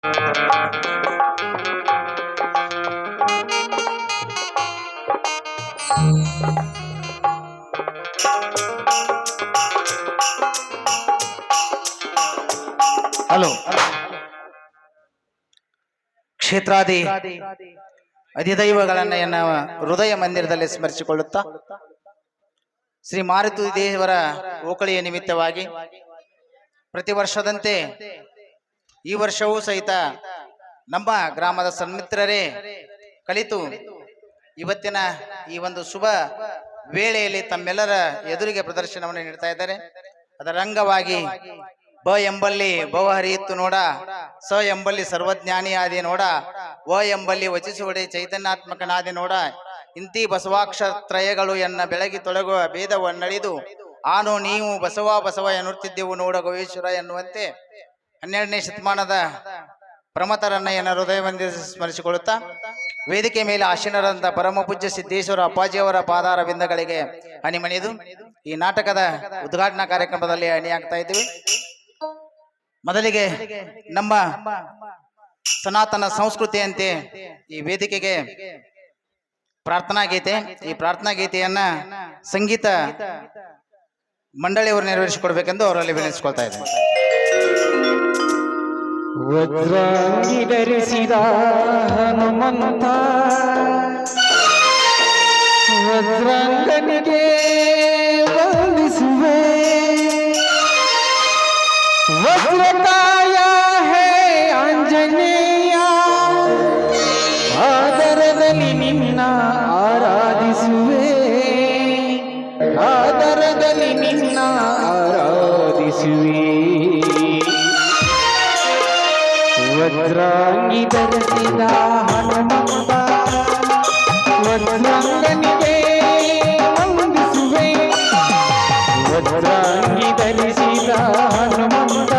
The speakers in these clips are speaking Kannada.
ಹಲೋ. ಕ್ಷೇತ್ರಾದಿ ಅಧಿದೈವಗಳನ್ನ ಎನ್ನ ಹೃದಯ ಮಂದಿರದಲ್ಲಿ ಸ್ಮರಿಸಿಕೊಳ್ಳುತ್ತಾ ಶ್ರೀ ಮಾರುತಿ ದೇವರ ಓಕಳಿಯ ನಿಮಿತ್ತವಾಗಿ ಪ್ರತಿ ವರ್ಷದಂತೆ ಈ ವರ್ಷವೂ ಸಹಿತ ನಮ್ಮ ಗ್ರಾಮದ ಸನ್ಮಿತ್ರರೇ ಕಲಿತು ಇವತ್ತಿನ ಈ ಒಂದು ಶುಭ ವೇಳೆಯಲ್ಲಿ ತಮ್ಮೆಲ್ಲರ ಎದುರಿಗೆ ಪ್ರದರ್ಶನವನ್ನು ನೀಡ್ತಾ ಇದ್ದಾರೆ. ಅದರ ಅಂಗವಾಗಿ ಬ ಎಂಬಲ್ಲಿ ಭವ ಹರಿಯಿತ್ತು ನೋಡ, ಸ ಎಂಬಲ್ಲಿ ಸರ್ವಜ್ಞಾನಿ ಆದಿ ನೋಡ, ವ ಎಂಬಲ್ಲಿ ವಚಿಸುವಡೆ ಚೈತನ್ಯಾತ್ಮಕನಾದಿ ನೋಡ, ಇಂತಿ ಬಸವಾಕ್ಷತ್ರಯಗಳು ಎನ್ನ ಬೆಳಗಿ ತೊಳಗುವ ಭೇದವನ್ನಳಿದು ಆನು ನೀವು ಬಸವ ಬಸವ ಎನ್ನುತ್ತಿದ್ದೆವು ನೋಡ ಗೋವೇಶ್ವರ ಎನ್ನುವಂತೆ 12ನೇ ಶತಮಾನದ ಪ್ರಮಥರನ್ನ ಎನ್ನ ಹೃದಯ ಮಂದಿರ ಸ್ಮರಿಸಿಕೊಳ್ಳುತ್ತಾ ವೇದಿಕೆ ಮೇಲೆ ಆಶೀನರಂತ ಪರಮ ಪೂಜ್ಯ ಸಿದ್ದೇಶ್ವರ ಅಪ್ಪಾಜಿಯವರ ಪಾದಾರ ಬಿಂದಗಳಿಗೆ ಅಣಿಮಣಿದು ಈ ನಾಟಕದ ಉದ್ಘಾಟನಾ ಕಾರ್ಯಕ್ರಮದಲ್ಲಿ ಅಣಿಯಾಗ್ತಾ ಇದ್ದೀವಿ. ಮೊದಲಿಗೆ ನಮ್ಮ ಸನಾತನ ಸಂಸ್ಕೃತಿಯಂತೆ ಈ ವೇದಿಕೆಗೆ ಪ್ರಾರ್ಥನಾ ಗೀತೆ, ಈ ಪ್ರಾರ್ಥನಾ ಗೀತೆಯನ್ನ ಸಂಗೀತ ಮಂಡಳಿಯವರು ನೆರವೇರಿಸಿಕೊಡ್ಬೇಕೆಂದು ಅವರಲ್ಲಿ ವಿನಂತಿಸಿಕೊಳ್ತಾ ಇದ್ದೇನೆ. ವಜ್ರಾಂಗಿ ಧರಿಸಿದ ಹನುಮಂತ ವಜ್ರಾಂಗನಿಗೆ ವಂದಿಸುವೆ, ವಜ್ರಕಾಯ ಹೇ ಆಂಜನೇಯ ಆದರದಲ್ಲಿ ನಿನ್ನ ಆರಾಧಿಸುವೆ, ಆದರದಲ್ಲಿ ನಿನ್ನ ಆರಾಧಿಸುವೆ. ವಜ್ರಾಂಗಿ ಧರಿಸಿದ ಹನುಮಂತ ವಜ್ರಾಂಗನಿಗೆ ವಂದಿಸುವೆ, ವಜ್ರಾಂಗಿ ಧರಿಸಿದ ಹನುಮಂತ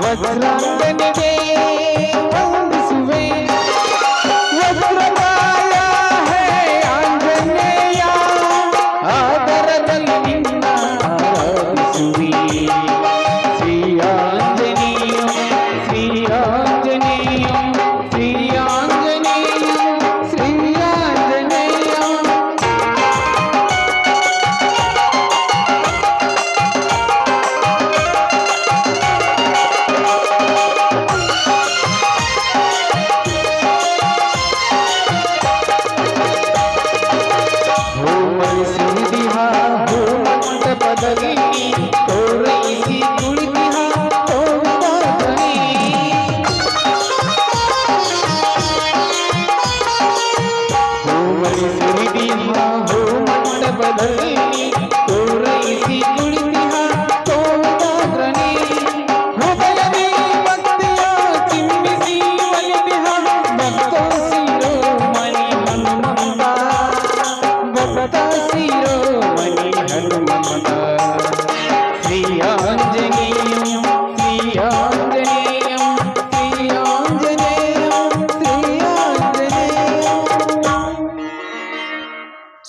ವಜ್ರಾಂಗನಿಗೆ ವಂದಿಸುವೆ, ವಜ್ರಕಾಯ ಹೇ ಆಂಜನೇಯ ಆದರದಲ್ಲಿ ನಿನ್ನ ಆರಾಧಿಸುವೆ.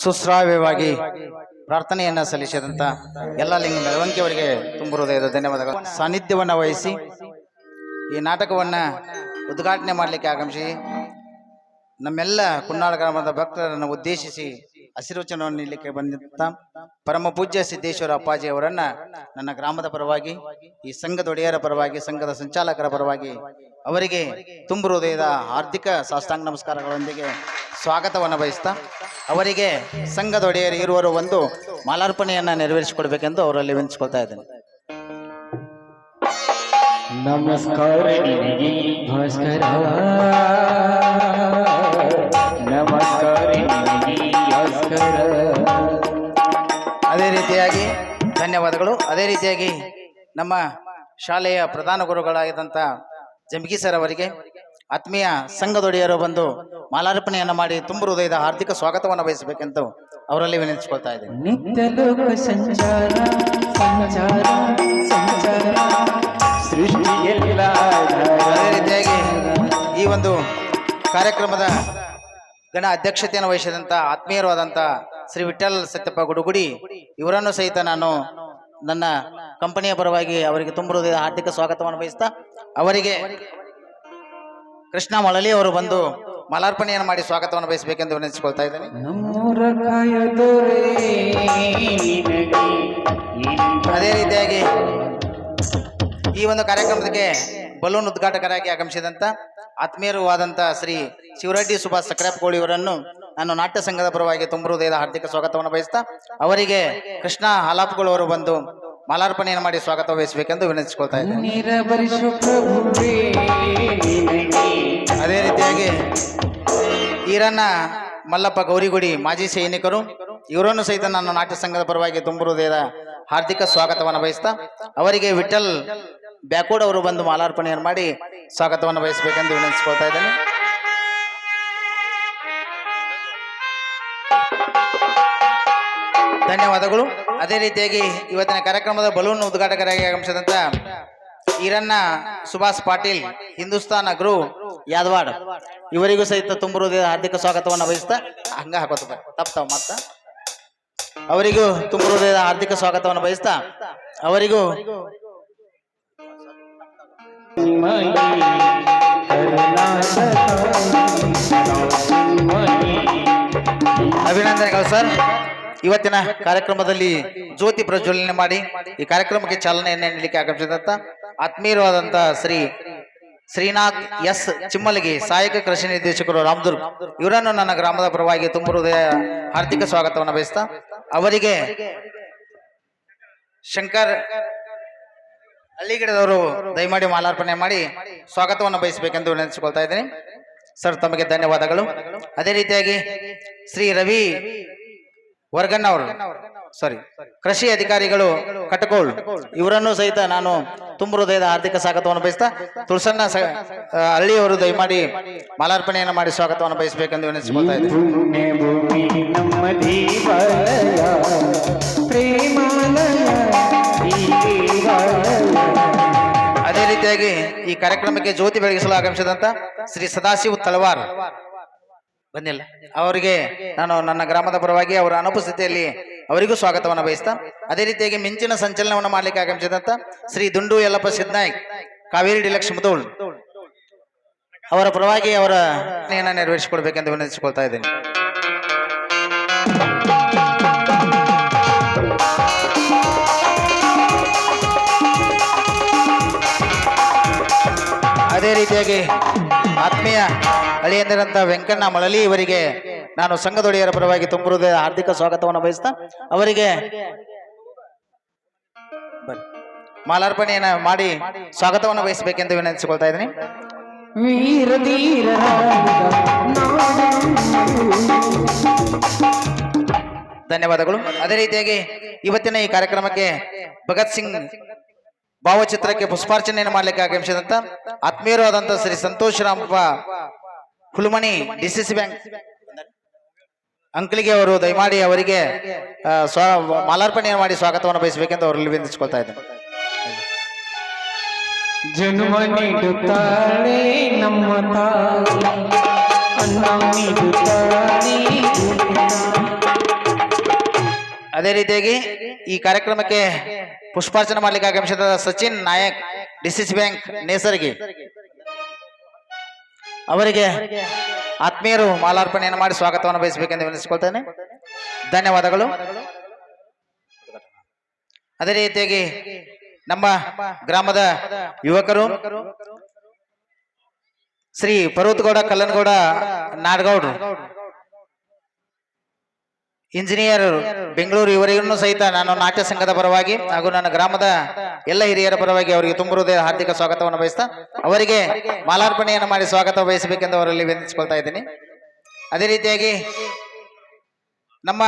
ಸುಶ್ರಾವ್ಯವಾಗಿ ಪ್ರಾರ್ಥನೆಯನ್ನ ಸಲ್ಲಿಸಿದಂತ ಎಲ್ಲ ಲಿಂಗ ಮೆರವಂಕಿಯವರಿಗೆ ತುಂಬ ಹೃದಯದ ಧನ್ಯವಾದಗಳು. ಸಾನ್ನಿಧ್ಯವನ್ನ ವಹಿಸಿ ಈ ನಾಟಕವನ್ನ ಉದ್ಘಾಟನೆ ಮಾಡಲಿಕ್ಕೆ ಆಗಮಿಸಿ ನಮ್ಮೆಲ್ಲ ಕುನ್ನಾಳ ಗ್ರಾಮದ ಭಕ್ತರನ್ನು ಉದ್ದೇಶಿಸಿ ಆಶೀರ್ವಚನವನ್ನು ನೀಡಲಿಕ್ಕೆ ಬಂದಂತ ಪರಮ ಪೂಜ್ಯ ಸಿದ್ದೇಶ್ವರ ಅಪ್ಪಾಜಿ ಅವರನ್ನ ನನ್ನ ಗ್ರಾಮದ ಪರವಾಗಿ, ಈ ಸಂಘದ ಒಡೆಯರ ಪರವಾಗಿ, ಸಂಘದ ಸಂಚಾಲಕರ ಪರವಾಗಿ ಅವರಿಗೆ ತುಂಬ ಹೃದಯದ ಹಾರ್ದಿಕ ಸಾಷ್ಟಾಂಗ ನಮಸ್ಕಾರಗಳೊಂದಿಗೆ ಸ್ವಾಗತವನ್ನು ಬಯಸ್ತಾ ಅವರಿಗೆ ಸಂಘದ ಒಡೆಯರು ಇರುವರು ಒಂದು ಮಾಲಾರ್ಪಣೆಯನ್ನ ನೆರವೇರಿಸಿಕೊಡ್ಬೇಕೆಂದು ಅವರಲ್ಲಿ ವಿನಂತಿಸಿಕೊಳ್ತಾ ಇದ್ದೇನೆ. ನಮಸ್ಕಾರ ಭಾಸ್ಕರ, ನಮಸ್ಕಾರ. ಅದೇ ರೀತಿಯಾಗಿ ಧನ್ಯವಾದಗಳು. ಅದೇ ರೀತಿಯಾಗಿ ನಮ್ಮ ಶಾಲೆಯ ಪ್ರಧಾನ ಗುರುಗಳಾಗಿದ್ದಂಥ ಜಂಬಿಗಿ ಸರ್ ಅವರಿಗೆ ಆತ್ಮೀಯ ಸಂಘದೊಡೆಯರು ಬಂದು ಮಾಲಾರ್ಪಣೆಯನ್ನು ಮಾಡಿ ತುಂಬ ಹೃದಯದ ಹಾರ್ದಿಕ ಸ್ವಾಗತವನ್ನು ಬಯಸಬೇಕೆಂದು ಅವರಲ್ಲಿ ವಿನಂತಿಸಿಕೊಳ್ತಾ ಇದ್ದೇನೆ. ನಿತ್ಯ ಲೋಕ ಸಂಚಾರ ಸಂಚಾರ ಸಂಚಾರ ಸೃಷ್ಟಿಯೆಲ್ಲ. ಅದೇ ರೀತಿಯಾಗಿ ಈ ಒಂದು ಕಾರ್ಯಕ್ರಮದ ಗಣ ಅಧ್ಯಕ್ಷತೆಯನ್ನು ವಹಿಸಿದಂಥ ಆತ್ಮೀಯರಾದಂಥ ಶ್ರೀ ವಿಠಲ್ ಸತ್ಯಪ್ಪ ಗುಡುಗುಡಿ ಇವರನ್ನು ಸಹಿತ ನಾನು ನನ್ನ ಕಂಪನಿಯ ಪರವಾಗಿ ಅವರಿಗೆ ತುಂಬ ಹೃದಯದ ಹಾರ್ದಿಕ ಸ್ವಾಗತವನ್ನು ಬಯಸ್ತಾ ಅವರಿಗೆ ಕೃಷ್ಣ ಮಳಲಿ ಅವರು ಬಂದು ಮಾಲಾರ್ಪಣೆಯನ್ನು ಮಾಡಿ ಸ್ವಾಗತವನ್ನು ಬಯಸಬೇಕೆಂದು ವಿನಂತಿಸಿಕೊಳ್ತಾ ಇದ್ದೇನೆ. ನಮ್ಮೂರ ಕಾಯದೊರೆ ನಿನಗೆ ಅದೇ ರೀತಿಯಾಗಿ ಈ ಒಂದು ಕಾರ್ಯಕ್ರಮಕ್ಕೆ ಬಲೂನ್ ಉದ್ಘಾಟಕರಾಗಿ ಆಗಮಿಸಿದಂತ ಆತ್ಮೀಯರು ಆದಂತ ಶ್ರೀ ಶಿವರೆಡ್ಡಿ ಸುಭಾಷ್ ಸಕ್ರಾಪಕೋಳಿ ಅವರನ್ನು ನಾನು ನಾಟ್ಯ ಸಂಘದ ಪರವಾಗಿ ತುಂಬ ಹೃದಯದ ಹಾರ್ದಿಕ ಸ್ವಾಗತವನ್ನು ಬಯಸ್ತಾ ಅವರಿಗೆ ಕೃಷ್ಣ ಹಾಲಾಪ್ಗಳು ಅವರು ಬಂದು ಮಾಲಾರ್ಪಣೆಯನ್ನು ಮಾಡಿ ಸ್ವಾಗತ ವಹಿಸಬೇಕೆಂದು ವಿನಂತಿಸಿಕೊಳ್ತಾ ಇದ್ದೇನೆ. ನೀರ ಬರಿಸು ಪ್ರಭುವೇ ನಿನಗೆ ಅದೇ ರೀತಿಯಾಗಿ ಈರಣ್ಣ ಮಲ್ಲಪ್ಪ ಗೌರಿಗುಡಿ ಮಾಜಿ ಸೈನಿಕರು ಇವರನ್ನು ಸಹಿತ ನಾನು ನಾಟ್ಯ ಸಂಘದ ಪರವಾಗಿ ತುಂಬ ಹೃದಯದ ಹಾರ್ದಿಕ ಸ್ವಾಗತವನ್ನು ಬಯಸ್ತಾ ಅವರಿಗೆ ವಿಠಲ್ ಬ್ಯಾಕೋಡ್ ಅವರು ಬಂದು ಮಾಲಾರ್ಪಣೆಯನ್ನು ಮಾಡಿ ಸ್ವಾಗತವನ್ನು ಬಯಸಬೇಕೆಂದು ವಿನಂತಿಸಿಕೊಳ್ತಾ ಇದ್ದೇನೆ. ಧನ್ಯವಾದಗಳು. ಅದೇ ರೀತಿಯಾಗಿ ಇವತ್ತಿನ ಕಾರ್ಯಕ್ರಮದ ಬಲೂನ್ ಉದ್ಘಾಟಕರಾಗಿ ಆಗಮಿಸಿದಂತ ಈರಣ್ಣ ಸುಭಾಷ್ ಪಾಟೀಲ್ ಹಿಂದೂಸ್ತಾನ್ ಅಗ್ರು ಯಾದವಾಡ್ ಇವರಿಗೂ ಸಹಿತ ತುಂಬ ಹೃದಯದ ಹಾರ್ದಿಕ ಸ್ವಾಗತವನ್ನು ಬಯಸ್ತಾ ಹಂಗ ಹಾಕೋತ ತಪ್ತಾವ ಮತ್ತ ಅವರಿಗೂ ತುಂಬ ಹೃದಯದ ಹಾರ್ದಿಕ ಸ್ವಾಗತವನ್ನು ಬಯಸ್ತಾ ಅವರಿಗೂ ಅಭಿನಂದನೆಗಳು ಸರ್. ಇವತ್ತಿನ ಕಾರ್ಯಕ್ರಮದಲ್ಲಿ ಜ್ಯೋತಿ ಪ್ರಜ್ವಲನೆ ಮಾಡಿ ಈ ಕಾರ್ಯಕ್ರಮಕ್ಕೆ ಚಾಲನೆಯನ್ನು ನೀಡಲಿಕ್ಕೆ ಆಗಮಿಸಿದಂತ ಆತ್ಮೀಯವಾದಂತ ಶ್ರೀನಾಥ್ ಎಸ್ ಚಿಮ್ಮಲಗಿ ಸಹಾಯಕ ಕೃಷಿ ನಿರ್ದೇಶಕರು ರಾಮದುರ್ಗ್ ಇವರನ್ನು ನನ್ನ ಗ್ರಾಮದ ಪರವಾಗಿ ತುಂಬ ಹೃದಯ ಹಾರ್ದಿಕ ಸ್ವಾಗತವನ್ನು ಬಯಸ್ತಾ ಅವರಿಗೆ ಶಂಕರ್ ಹಳ್ಳಿಗಿಡದವರು ದಯಮಾಡಿ ಮಾಲಾರ್ಪಣೆ ಮಾಡಿ ಸ್ವಾಗತವನ್ನು ಬಯಸಬೇಕೆಂದು ವಿನಂತಿಸಿಕೊಳ್ತಾ ಇದ್ದೇನೆ. ಸರ್ ತಮಗೆ ಧನ್ಯವಾದಗಳು. ಅದೇ ರೀತಿಯಾಗಿ ಶ್ರೀ ರವಿ ವರ್ಗನ್ ಅವರು ಕೃಷಿ ಅಧಿಕಾರಿಗಳು ಕಟಕೋಳ್ ಇವರನ್ನು ಸಹಿತ ನಾನು ತುಂಬ ಹೃದಯದ ಆರ್ಥಿಕ ಸ್ವಾಗತವನ್ನು ಬಯಸ್ತಾ ತುಳಸಣ್ಣ ಹಳ್ಳಿಯವರು ದಯಮಾಡಿ ಮಾಲಾರ್ಪಣೆಯನ್ನು ಮಾಡಿ ಸ್ವಾಗತವನ್ನು ಬಯಸಬೇಕೆಂದು ವಿನಂತಿಸಿಕೊಳ್ತಾ ಇದ್ದೇನೆ. ಅದೇ ರೀತಿಯಾಗಿ ಈ ಕಾರ್ಯಕ್ರಮಕ್ಕೆ ಜ್ಯೋತಿ ಬೆಳಗಿಸಲು ಆಗಮಿಸಿದಂತ ಶ್ರೀ ಸದಾಶಿವ ತಳವಾರ್ ಬಂದಿಲ್ಲ ಅವರಿಗೆ ನಾನು ನನ್ನ ಗ್ರಾಮದ ಪರವಾಗಿ ಅವರ ಅನುಪಸ್ಥಿತಿಯಲ್ಲಿ ಅವರಿಗೂ ಸ್ವಾಗತವನ್ನು ಬಯಸ್ತಾ ಅದೇ ರೀತಿಯಾಗಿ ಮಿಂಚಿನ ಸಂಚಲನವನ್ನು ಮಾಡಲಿಕ್ಕೆ ಆಗಮಿಸಿದಂತ ಶ್ರೀ ದುಂಡು ಯಲ್ಲಪ್ಪ ಸಿದ್ನಾಯ್ಕ್ ಕಾವೇರಿ ಡಿಲಕ್ಷ ಮುದೋಳ್ ಅವರ ಪರವಾಗಿ ಅವರ ನೆರವೇರಿಸಿಕೊಡ್ಬೇಕೆಂದು ವಿನಂತಿಸಿಕೊಳ್ತಾ ಇದ್ದೇನೆ. ಅದೇ ರೀತಿಯಾಗಿ ಆತ್ಮೀಯ ಹಳೆಯಂದಿರಂತ ವೆಂಕಣ್ಣ ಮಳಲಿ ಇವರಿಗೆ ನಾನು ಸಂಘದೊಡೆಯರ ಪರವಾಗಿ ತುಂಬ ಹೃದಯದ ಹಾರ್ದಿಕ ಸ್ವಾಗತವನ್ನು ಬಯಸ್ತಾ ಅವರಿಗೆ ಮಾಲಾರ್ಪಣೆಯನ್ನು ಮಾಡಿ ಸ್ವಾಗತವನ್ನು ಬಯಸಬೇಕೆಂದು ವಿನಂತಿಸಿಕೊಳ್ತಾ ಇದ್ದೀನಿ. ಧನ್ಯವಾದಗಳು. ಅದೇ ರೀತಿಯಾಗಿ ಇವತ್ತಿನ ಈ ಕಾರ್ಯಕ್ರಮಕ್ಕೆ ಭಗತ್ ಸಿಂಗ್ ಭಾವಚಿತ್ರಕ್ಕೆ ಪುಷ್ಪಾರ್ಚನೆಯನ್ನು ಮಾಡಲಿಕ್ಕೆ ಆಗಮಿಸಿದಂತ ಆತ್ಮೀಯರು ಆದಂತ ಶ್ರೀ ಸಂತೋಷ್ ರಾಮಪ್ಪ ಹುಲ್ಮಣಿ ಡಿಸಿಸಿ ಬ್ಯಾಂಕ್ ಅಂಕಲಿಗೆ ಅವರು ದಯಮಾಡಿ ಅವರಿಗೆ ಮಾಲಾರ್ಪಣೆಯನ್ನು ಮಾಡಿ ಸ್ವಾಗತವನ್ನು ಬಯಸಬೇಕೆಂದು ಅವರಲ್ಲಿ ವಿನಂತಿಸಿಕೊಳ್ತಾ ಇದ್ದೇನೆ. ಜನ್ಮ ನೀಡುತ್ತಾಳೆ ನಮ್ಮ ತಾಯಿ ಅನ್ನ ನೀಡುತ್ತಾಳೆ. ಅದೇ ರೀತಿಯಾಗಿ ಈ ಕಾರ್ಯಕ್ರಮಕ್ಕೆ ಪುಷ್ಪಾರ್ಚನೆ ಮಾಡಲಿಕ್ಕೆ ಆಗಮಿಸಿದ ಸಚಿನ್ ನಾಯಕ್ ಡಿಸಿಸಿ ಬ್ಯಾಂಕ್ ನೇಸರ್ಗಿ ಅವರಿಗೆ ಆತ್ಮೀಯರು ಮಾಲಾರ್ಪಣೆಯನ್ನು ಮಾಡಿ ಸ್ವಾಗತವನ್ನು ಬಯಸಬೇಕೆಂದು ವಿನಂತಿಸಿಕೊಳ್ತೇನೆ. ಧನ್ಯವಾದಗಳು. ಅದೇ ರೀತಿಯಾಗಿ ನಮ್ಮ ಗ್ರಾಮದ ಯುವಕರು ಶ್ರೀ ಪರ್ವತಗೌಡ ಕಲ್ಲನಗೌಡ ನಾಡಗೌಡ್ರು ಇಂಜಿನಿಯರ್ ಬೆಂಗಳೂರು ಇವರಿಗೂ ಸಹಿತ ನಾನು ನಾಟ್ಯ ಸಂಘದ ಪರವಾಗಿ ಹಾಗೂ ನನ್ನ ಗ್ರಾಮದ ಎಲ್ಲ ಹಿರಿಯರ ಪರವಾಗಿ ಅವರಿಗೆ ತುಂಬ ಹೃದಯ ಹಾರ್ದಿಕ ಸ್ವಾಗತವನ್ನು ಬಯಸ್ತಾ ಅವರಿಗೆ ಮಾಲಾರ್ಪಣೆಯನ್ನು ಮಾಡಿ ಸ್ವಾಗತ ಬಯಸಬೇಕೆಂದು ಅವರಲ್ಲಿ ವಿನಂತಿಸಿಕೊಳ್ತಾ ಇದ್ದೀನಿ. ಅದೇ ರೀತಿಯಾಗಿ ನಮ್ಮ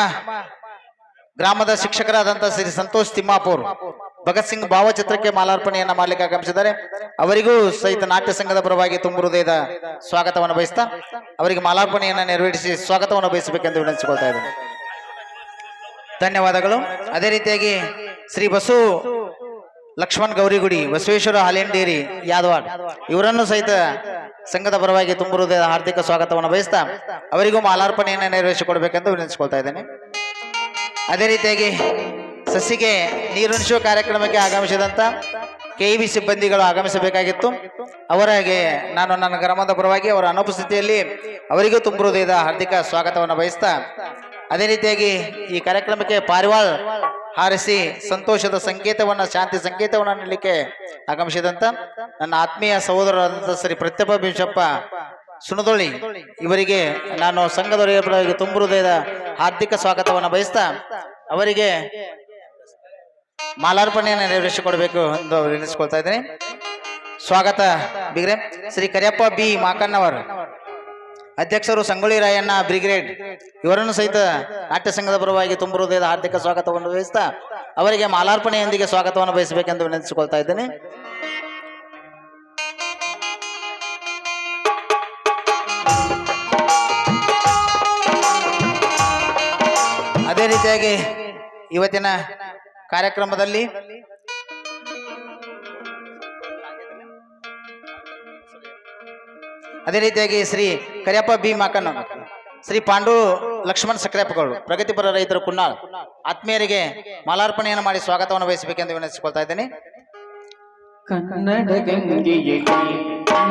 ಗ್ರಾಮದ ಶಿಕ್ಷಕರಾದಂತಹ ಶ್ರೀ ಸಂತೋಷ್ ತಿಮ್ಮಾಪುರ್ ಭಗತ್ ಸಿಂಗ್ ಭಾವಚಿತ್ರಕ್ಕೆ ಮಾಲಾರ್ಪಣೆಯನ್ನು ಮಾಡಲಿಕ್ಕೆ ಆಗಮಿಸಿದ್ದಾರೆ. ಅವರಿಗೂ ಸಹಿತ ನಾಟ್ಯ ಸಂಘದ ಪರವಾಗಿ ತುಂಬ ಹೃದಯದ ಸ್ವಾಗತವನ್ನು ಬಯಸ್ತಾ ಅವರಿಗೆ ಮಾಲಾರ್ಪಣೆಯನ್ನು ನೆರವೇರಿಸಿ ಸ್ವಾಗತವನ್ನು ಬಯಸಬೇಕೆಂದು ವಿನಂತಿಸಿಕೊಳ್ತಾ ಇದ್ದೀನಿ. ಧನ್ಯವಾದಗಳು. ಅದೇ ರೀತಿಯಾಗಿ ಶ್ರೀ ಬಸು ಲಕ್ಷ್ಮಣ್ ಗೌರಿಗುಡಿ ಬಸವೇಶ್ವರ ಹಾಲೇನ್ ಡೇರಿ ಯಾದವಾಡ್ ಇವರನ್ನು ಸಹಿತ ಸಂಘದ ಪರವಾಗಿ ತುಂಬ ಹೃದಯದ ಹಾರ್ದಿಕ ಸ್ವಾಗತವನ್ನು ಬಯಸ್ತಾ ಅವರಿಗೂ ಮಾಲಾರ್ಪಣೆಯನ್ನು ನೆರವೇರಿಸಿಕೊಡ್ಬೇಕೆಂದು ವಿನಂತಿಸಿಕೊಳ್ತಾ ಇದ್ದೇನೆ. ಅದೇ ರೀತಿಯಾಗಿ ಸಸಿಗೆ ನೀರುಣಿಸುವ ಕಾರ್ಯಕ್ರಮಕ್ಕೆ ಆಗಮಿಸಿದಂತ ಕೆಇಬಿ ಸಿಬ್ಬಂದಿಗಳು ಆಗಮಿಸಬೇಕಾಗಿತ್ತು. ಅವರಿಗೆ ನಾನು ನನ್ನ ಗ್ರಾಮದ ಪರವಾಗಿ ಅವರ ಅನುಪಸ್ಥಿತಿಯಲ್ಲಿ ಅವರಿಗೂ ತುಂಬ ಹೃದಯದ ಹಾರ್ದಿಕ ಸ್ವಾಗತವನ್ನು ಬಯಸ್ತಾ, ಅದೇ ರೀತಿಯಾಗಿ ಈ ಕಾರ್ಯಕ್ರಮಕ್ಕೆ ಪಾರಿವಾಳ್ ಹಾರಿಸಿ ಸಂತೋಷದ ಸಂಕೇತವನ್ನ, ಶಾಂತಿ ಸಂಕೇತವನ್ನು ನೀಡಲಿಕ್ಕೆ ಆಗಮಿಸಿದಂತ ನನ್ನ ಆತ್ಮೀಯ ಸಹೋದರರಾದಂಥ ಶ್ರೀ ಪ್ರತ್ಯಪ ಬಿಂಶಪ್ಪ ಸುಣದೊಳ್ಳಿ ಇವರಿಗೆ ನಾನು ಸಂಘದವರಿಗೆ ಪರವಾಗಿ ತುಂಬ ಹೃದಯದ ಹಾರ್ದಿಕ ಸ್ವಾಗತವನ್ನು ಬಯಸ್ತಾ ಅವರಿಗೆ ಮಾಲಾರ್ಪಣೆಯನ್ನು ನೆರವೇರಿಸಿಕೊಡ್ಬೇಕು ಎಂದು ವಿನಂತಿಸಿಕೊಳ್ತಾ ಇದ್ದೇನೆ. ಸ್ವಾಗತ ಬಿಗ್ರೆ. ಶ್ರೀ ಕರಿಯಪ್ಪ ಬಿ ಮಾಕಣ್ಣವರ್ ಅಧ್ಯಕ್ಷರು, ಸಂಗೊಳ್ಳಿ ರಾಯಣ್ಣ ಬ್ರಿಗೇಡ್ ಇವರನ್ನು ಸಹಿತ ನಾಟ್ಯ ಸಂಘದ ಪರವಾಗಿ ತುಂಬ ಹೃದಯದ ಹಾರ್ದಿಕ ಸ್ವಾಗತವನ್ನು ಬಯಸ್ತಾ ಅವರಿಗೆ ಮಾಲಾರ್ಪಣೆಯೊಂದಿಗೆ ಸ್ವಾಗತವನ್ನು ಬಯಸಬೇಕೆಂದು ವಿನಂತಿಸಿಕೊಳ್ತಾ ಇದ್ದೇನೆ. ಅದೇ ರೀತಿಯಾಗಿ ಇವತ್ತಿನ ಕಾರ್ಯಕ್ರಮದಲ್ಲಿ ಅದೇ ರೀತಿಯಾಗಿ ಶ್ರೀ ಕರಿಯಪ್ಪ ಬಿ ಮಾಕಣ್ಣ, ಶ್ರೀ ಪಾಂಡು ಲಕ್ಷ್ಮಣ್ ಸಕ್ರೆಪ್ಪಗಳು, ಪ್ರಗತಿಪರ ರೈತರು ಕುನ್ನಾಳ್ ಆತ್ಮೀಯರಿಗೆ ಮಾಲಾರ್ಪಣೆಯನ್ನು ಮಾಡಿ ಸ್ವಾಗತವನ್ನು ಬಯಸಬೇಕೆಂದು ವಿನಂತಿಸಿಕೊಳ್ತಾ ಇದ್ದೇನೆ. ಕನ್ನಡ ಗಂಗೆಗೆ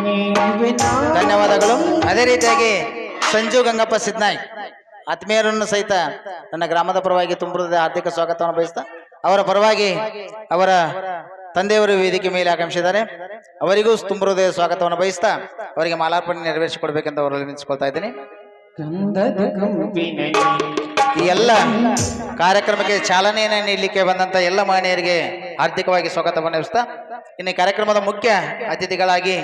ನೀವೇ ನಾ. ಧನ್ಯವಾದಗಳು. ಅದೇ ರೀತಿಯಾಗಿ ಸಂಜು ಗಂಗಪ್ಪ ಸಿದ್ನಾಯ್ ಆತ್ಮೀಯರನ್ನು ಸಹಿತ ನನ್ನ ಗ್ರಾಮದ ಪರವಾಗಿ ತುಂಬ ಹೃದಯದ ಆರ್ಥಿಕ ಸ್ವಾಗತವನ್ನು ಬಯಸ್ತಾ ಅವರ ಪರವಾಗಿ ಅವರ ತಂದೆಯವರು ವೇದಿಕೆ ಮೇಲೆ ಆಗಮಿಸಿದ್ದಾರೆ. ಅವರಿಗೂ ತುಂಬ ಹೃದಯ ಸ್ವಾಗತವನ್ನು ಬಯಸ್ತಾ ಅವರಿಗೆ ಮಾಲಾರ್ಪಣೆ ನೆರವೇರಿಸಿಕೊಡ್ಬೇಕೆಂದು ಅವರಲ್ಲಿ ವಿನಂತಿಸಿಕೊಳ್ತಾ ಇದ್ದೀನಿ. ಗಂಧದ ಕಂಪಿನಲ್ಲಿ ಈ ಎಲ್ಲ ಕಾರ್ಯಕ್ರಮಕ್ಕೆ ಚಾಲನೆಯನ್ನು ನೀಡಲಿಕ್ಕೆ ಬಂದಂತ ಎಲ್ಲ ಮಹನೀಯರಿಗೆ ಆರ್ಥಿಕವಾಗಿ ಸ್ವಾಗತವನ್ನು ಬಯಸ್ತಾ ಇನ್ನು ಕಾರ್ಯಕ್ರಮದ ಮುಖ್ಯ ಅತಿಥಿಗಳಾಗಿ